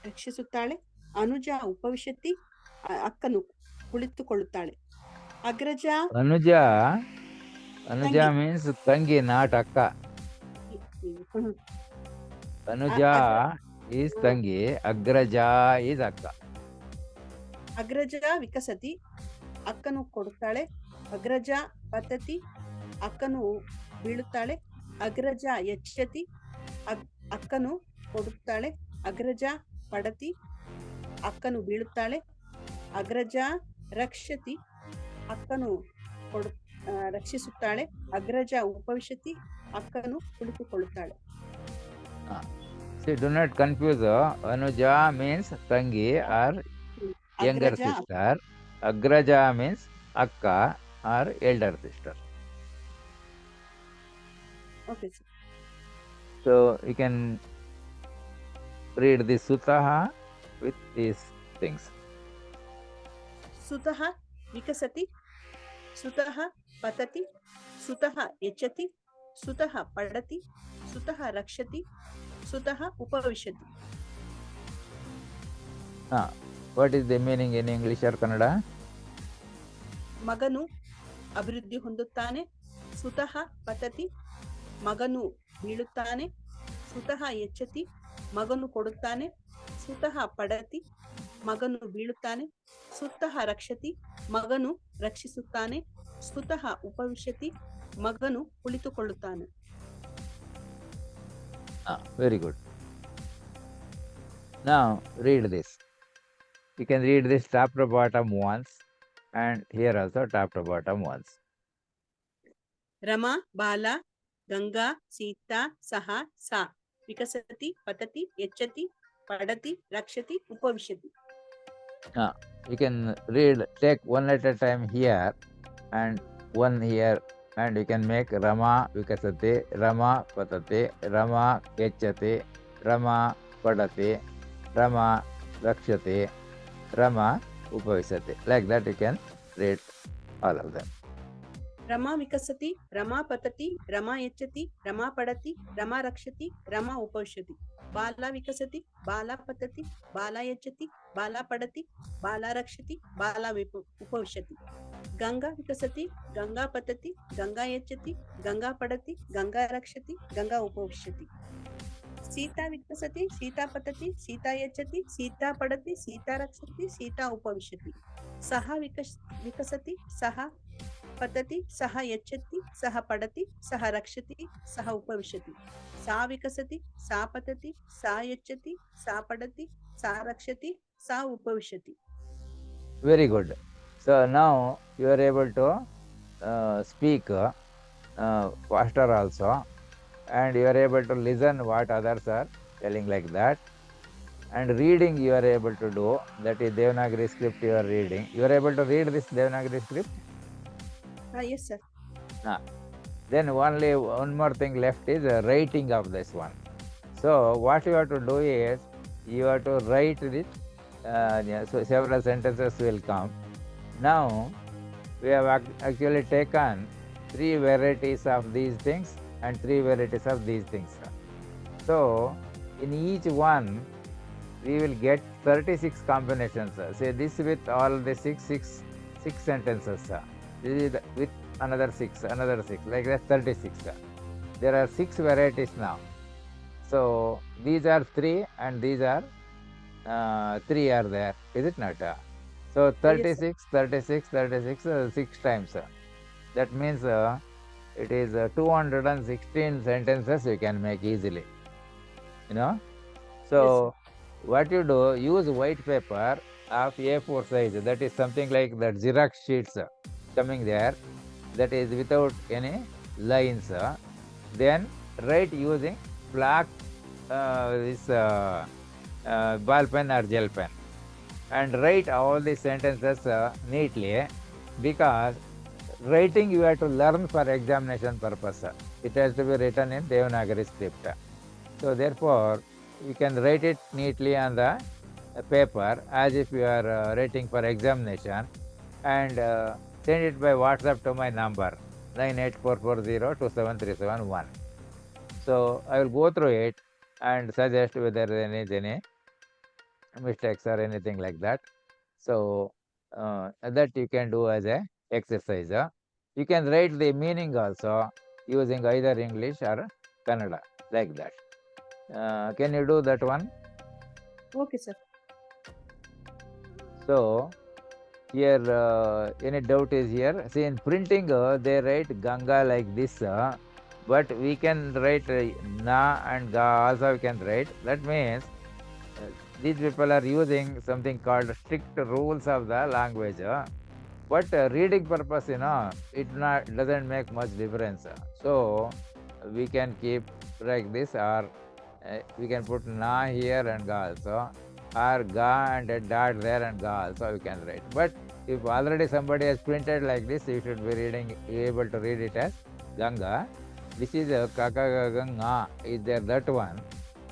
ರಕ್ಷಿಸುತ್ತಾಳೆ. Anuja ಉಪವಿಶತಿ, ಅಕ್ಕನು ಕುಳಿತುಕೊಳ್ಳುತ್ತಾಳೆ. ಅಗ್ರಜ Anuja Tangi. means tangi, not akka. Anuja is tangi, Agraja is akka. ಅಗ್ರಜ ವಿಕಸತಿ, ಅಕ್ಕನು ಕೊಡುತ್ತಾಳೆ. ಅಗ್ರಜ ಪತತಿ, ಅಕ್ಕನು ಬೀಳುತ್ತಾಳೆ. ಅಗ್ರಜ ಯಚ್ಚತಿ, ಅಕ್ಕನು ಕೊಡುತ್ತಾಳೆ. ಅಗ್ರಜ ಪಡತಿ, ಅಕ್ಕನು ಬೀಳುತ್ತಾಳೆ. ಅಗ್ರಜ ರಕ್ಷತಿ, ಅಕ್ಕನು ರಕ್ಷಿಸುತ್ತಾಳೆ. ಅಗ್ರಜ ಉಪವಿಶತಿ, ಅಕ್ಕನು ಕುಳಿತುಕೊಳ್ಳುತ್ತಾಳೆ. See, do not confuse. Anuja means tangi or younger ಅಗ್ರಜ sister. Agraja means akka or elder sister. Okay sir. So you can read the Sutaha with these things. ಸುತಃ ವಿಕಸತಿ, ಸುತಃ ಪತತಿ, ಸುತಃ ಯಚ್ಚತಿ, ಸುತಃ ಪಡತಿ, ಸುತಃ ರಕ್ಷತಿ, ಸುತಃ ಉಪವಿಶತಿ. What is the meaning in English or Kannada? ಮಗನು ಅಭಿವೃದ್ಧಿ ಹೊಂದುತ್ತಾನೆ. ಸುತಃ ಪತತಿ, ಮಗನು ಬೀಳುತ್ತಾನೆ. ಸುತಃ ಯಚ್ಚತಿ, ಮಗನು ಕೊಡುತ್ತಾನೆ. ಸುತಃ ಪಡತಿ, ಮಗನು ಬೀಳುತ್ತಾನೆ. ಸುತಃ ರಕ್ಷತಿ, ಮಗನು ರಕ್ಷಿಸುತ್ತಾನೆ. ಸುತಃ ಉಪವಿಶತಿ, ಮಗನು ಕುಳಿತುಕೊಳ್ಳುತ್ತಾನೆ. Very good. Now read this. You can read this top to bottom once, and here also top to bottom once. Rama, ಬಾಲ, ಗಂಗಾ, ಸೀತಾ, ಸಹ, ಸಾ. विकसति पतति यच्छति पठति रक्षति उपविशति. You can read, take one at a time here and one here, and you can make Rama Vikasati, Rama Patati, Rama Yachati, Rama Padati, Rama Rakshati, Rama Upavisati. Like that you can read all of them. Rama विकसति Rama पतति रमा यच्छति रमा पठति रमा रक्षति रमा उपविशति. बाला विकसति बाला पतति बाला यच्छति बाला पठति बाला रक्षति बाला उपविशति. गंगा विकसति गंगा पतति गंगा यच्छति गंगा पठति गंगा रक्षति गंगा उपविशति. सीता विकसति सीता पतति सीता यच्छति सीता पठति सीता रक्षति सीता उपविशति. सः विकसति सः पतति सः यच्छति सः पठति सः रक्षति सः उपविशति. सा विकसति सा पतति सा यच्छति सा पठति सा रक्षति सा उपविशति. Very good. So now you are able to speak faster also, and you are able to listen what others are telling like that. And reading you are able to do, that is Devanagari script you are reading. You are able to read this Devanagari script? Yes sir. Then only one more thing left is writing of this one. So what you have to do is, you have to write it, so several sentences will come. Now we have actually taken 3 varieties of these things and 3 varieties of these things. So in each one we will get 36 combinations. Say this with all the six sentences. This is with another 6, like that 36. There are 6 varieties now. So these are 3 and these are 3 are there, is it not? So 36, 36, 36, 6 times. That means it is 216 sentences you can make easily. You know? So what you do, use white paper of A4 size, that is something like that Xerox sheets coming there, that is without any lines. Then write using black ball pen or gel pen, and write all these sentences neatly, because writing you have to learn for examination purpose. It has to be written in Devanagari script. So therefore you can write it neatly on the paper as if you are writing for examination, and send it by WhatsApp to my number 984402737 So I will go through it and suggest whether there is any mistakes or anything like that. So that you can do as a exercise. You can write the meaning also using either English or Kannada, like that. Can you do that one? Okay sir. So here any doubt is here. See, in printing they write Ganga like this, but we can write Na and Ga also we can write. That means these people are using something called strict rules of the language. But reading purpose, it doesn't make much difference. So we can keep like this, or we can put Na here and Ga also, or Ga and a dot there and Ga also we can write. But if already somebody has printed like this, you should be able to read it as Ganga. This is Kaka Ganga, is there, that one,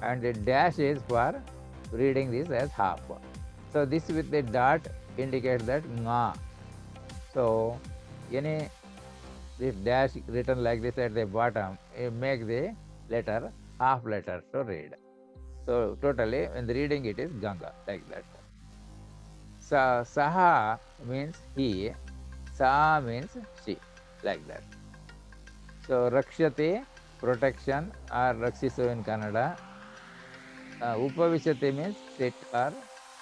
and the dash is for reading this as half. So this with the dot indicates that Nga. So any this dash written like this at the bottom, it makes the letter half letter to read. So totally when the reading it is Ganga, like that. Saha means he, Sa means she, like that. So Rakshati, protection, or Rakshisu in Kannada. Upavishati means sit or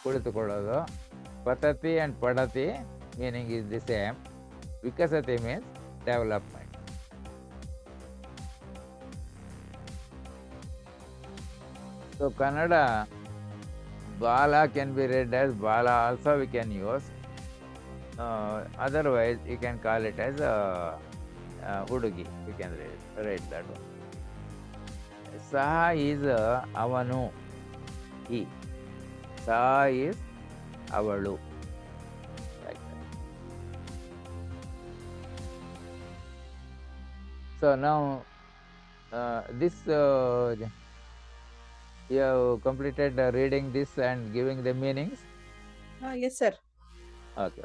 kulitukododu. Patati and Padati meaning is the same. Vikasati means development. So Kannada, Bala can be read as Bala also we can use. Otherwise you can call it as Hudugi. You can write that one. Saha is avanu. He. Saha is avalu. Like that. So now this you have completed reading this and giving the meanings. Yes, sir. Okay.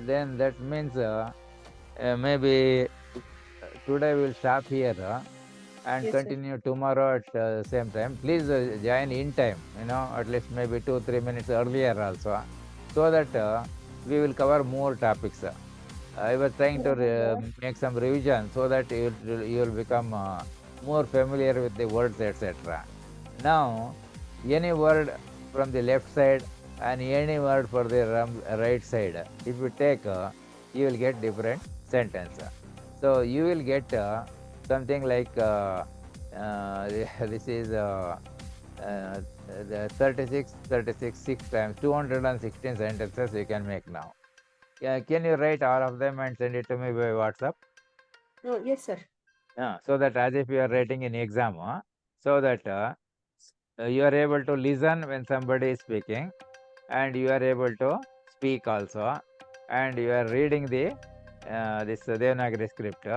Then that means maybe today we'll stop here and Yes, sir. continue tomorrow at same time. Please join in time, at least maybe 2-3 minutes earlier also, so that we will cover more topics. I was trying to make some revision so that you will become more familiar with the words, etc. Now, any word from the left side and any word for the right side, if you take, you will get different sentence. So you will get something like this is the 36, 6 times 216 sentences you can make now. Can you write all of them and send it to me by WhatsApp? Yes, sir. So that as if you are writing in exam, so that you are able to listen when somebody is speaking, and you are able to speak also, and you are reading the this Devanagari script.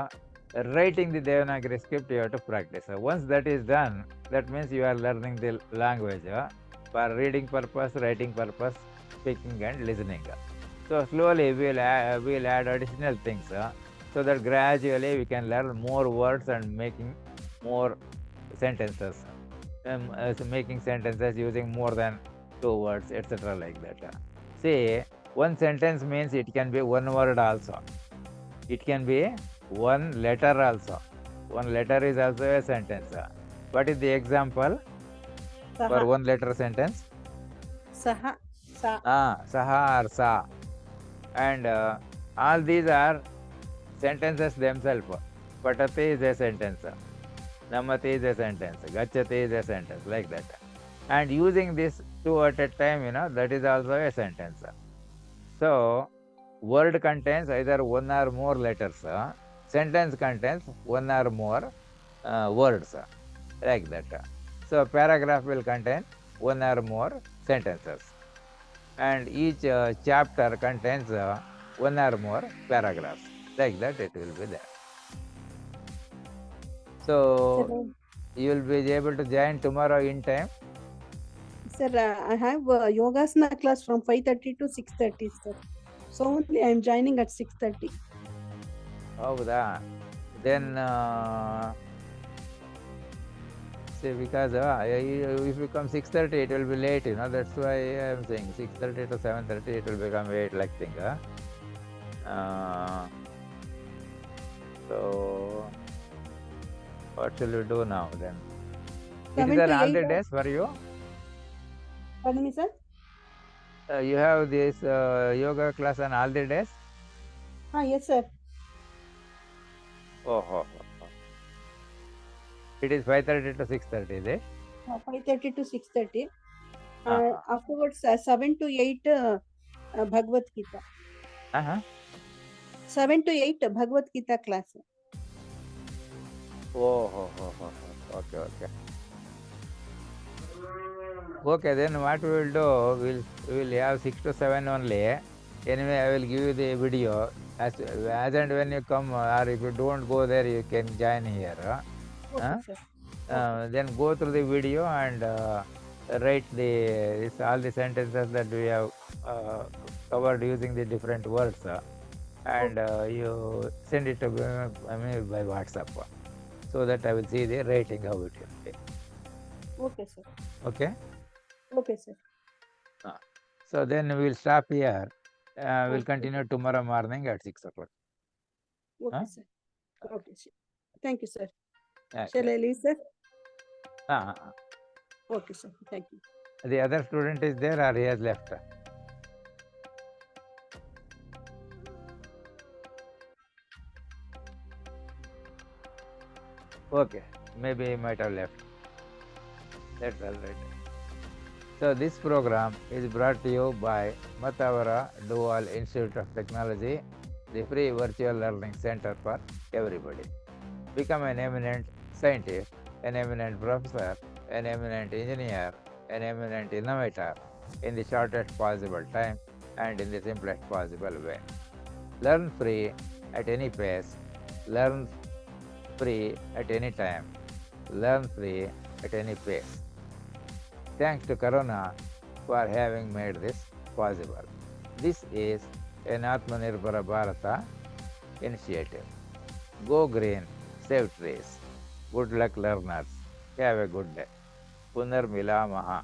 Writing the Devanagari script you have to practice. Once that is done, that means you are learning the language for reading purpose, writing purpose, speaking and listening. So slowly we'll add additional things so that gradually we can learn more words and making more sentences. Making sentences using more than 2 words, etc. like that. See, one sentence means it can be one word also. It can be one letter also. One letter is also a sentence. What is the example for Saha. one letter sentence? Saha. Sa. Saha or sa. And all these are sentences themselves. Patati is a sentence. Namati is a sentence. Gachati is a sentence, like that. And using this two at a time, that is also a sentence. So, word contains either one or more letters. Sentence contains one or more words, like that. So, paragraph will contain one or more sentences. And each chapter contains one or more paragraphs. Like that it will be there. So, you will be able to join tomorrow in time? Sir, I have yogasana class from 5:30 to 6:30, sir. So only I am joining at 6:30. ಹೌದಾ? Then see, because if you come 6:30 it will be late, that's why I am saying 6:30 to 7:30 it will become 8 like thing. So what shall we do now then? It 7 is to an all 8. the days for you? Pardon me, sir? You have this yoga class on all the days? Yes, sir. Oh. It is 5:30 to 6:30, is it? 5:30 to 6:30. Uh-huh. Afterwards, 7 to 8 Bhagavad Gita. 7 to 8 Bhagavad Gita class. Okay. Okay, then what we will do, we will have 6 to 7 only. Anyway, I will give you the video. As and when you come, or if you don't go there, you can join here. Okay, sir. Then go through the video and write all the sentences that we have covered using the different words. And you send it to me by WhatsApp, so that I will see the writing how it will be. Okay, sir. Okay? Okay, sir. So then we will stop here. We'll continue tomorrow morning at 6 o'clock. Okay, sir. Okay, sir. Thank you, sir. Okay. Shall I leave, sir? Ah. Okay, sir. Thank you. The other student is there or he has left? Okay, maybe he might have left. That's all right. So this program is brought to you by Matavara Dual Institute of Technology, the free virtual learning center for everybody. Become an eminent scientist, an eminent professor, an eminent engineer, an eminent innovator in the shortest possible time and in the simplest possible way. Learn free at any pace, learn free at any time, learn free at any pace. Thanks to Corona for having made this possible. This is an Atmanirbhara Bharata initiative. Go green, save trees. Good luck, learners. Have a good day. Punar Milamaha.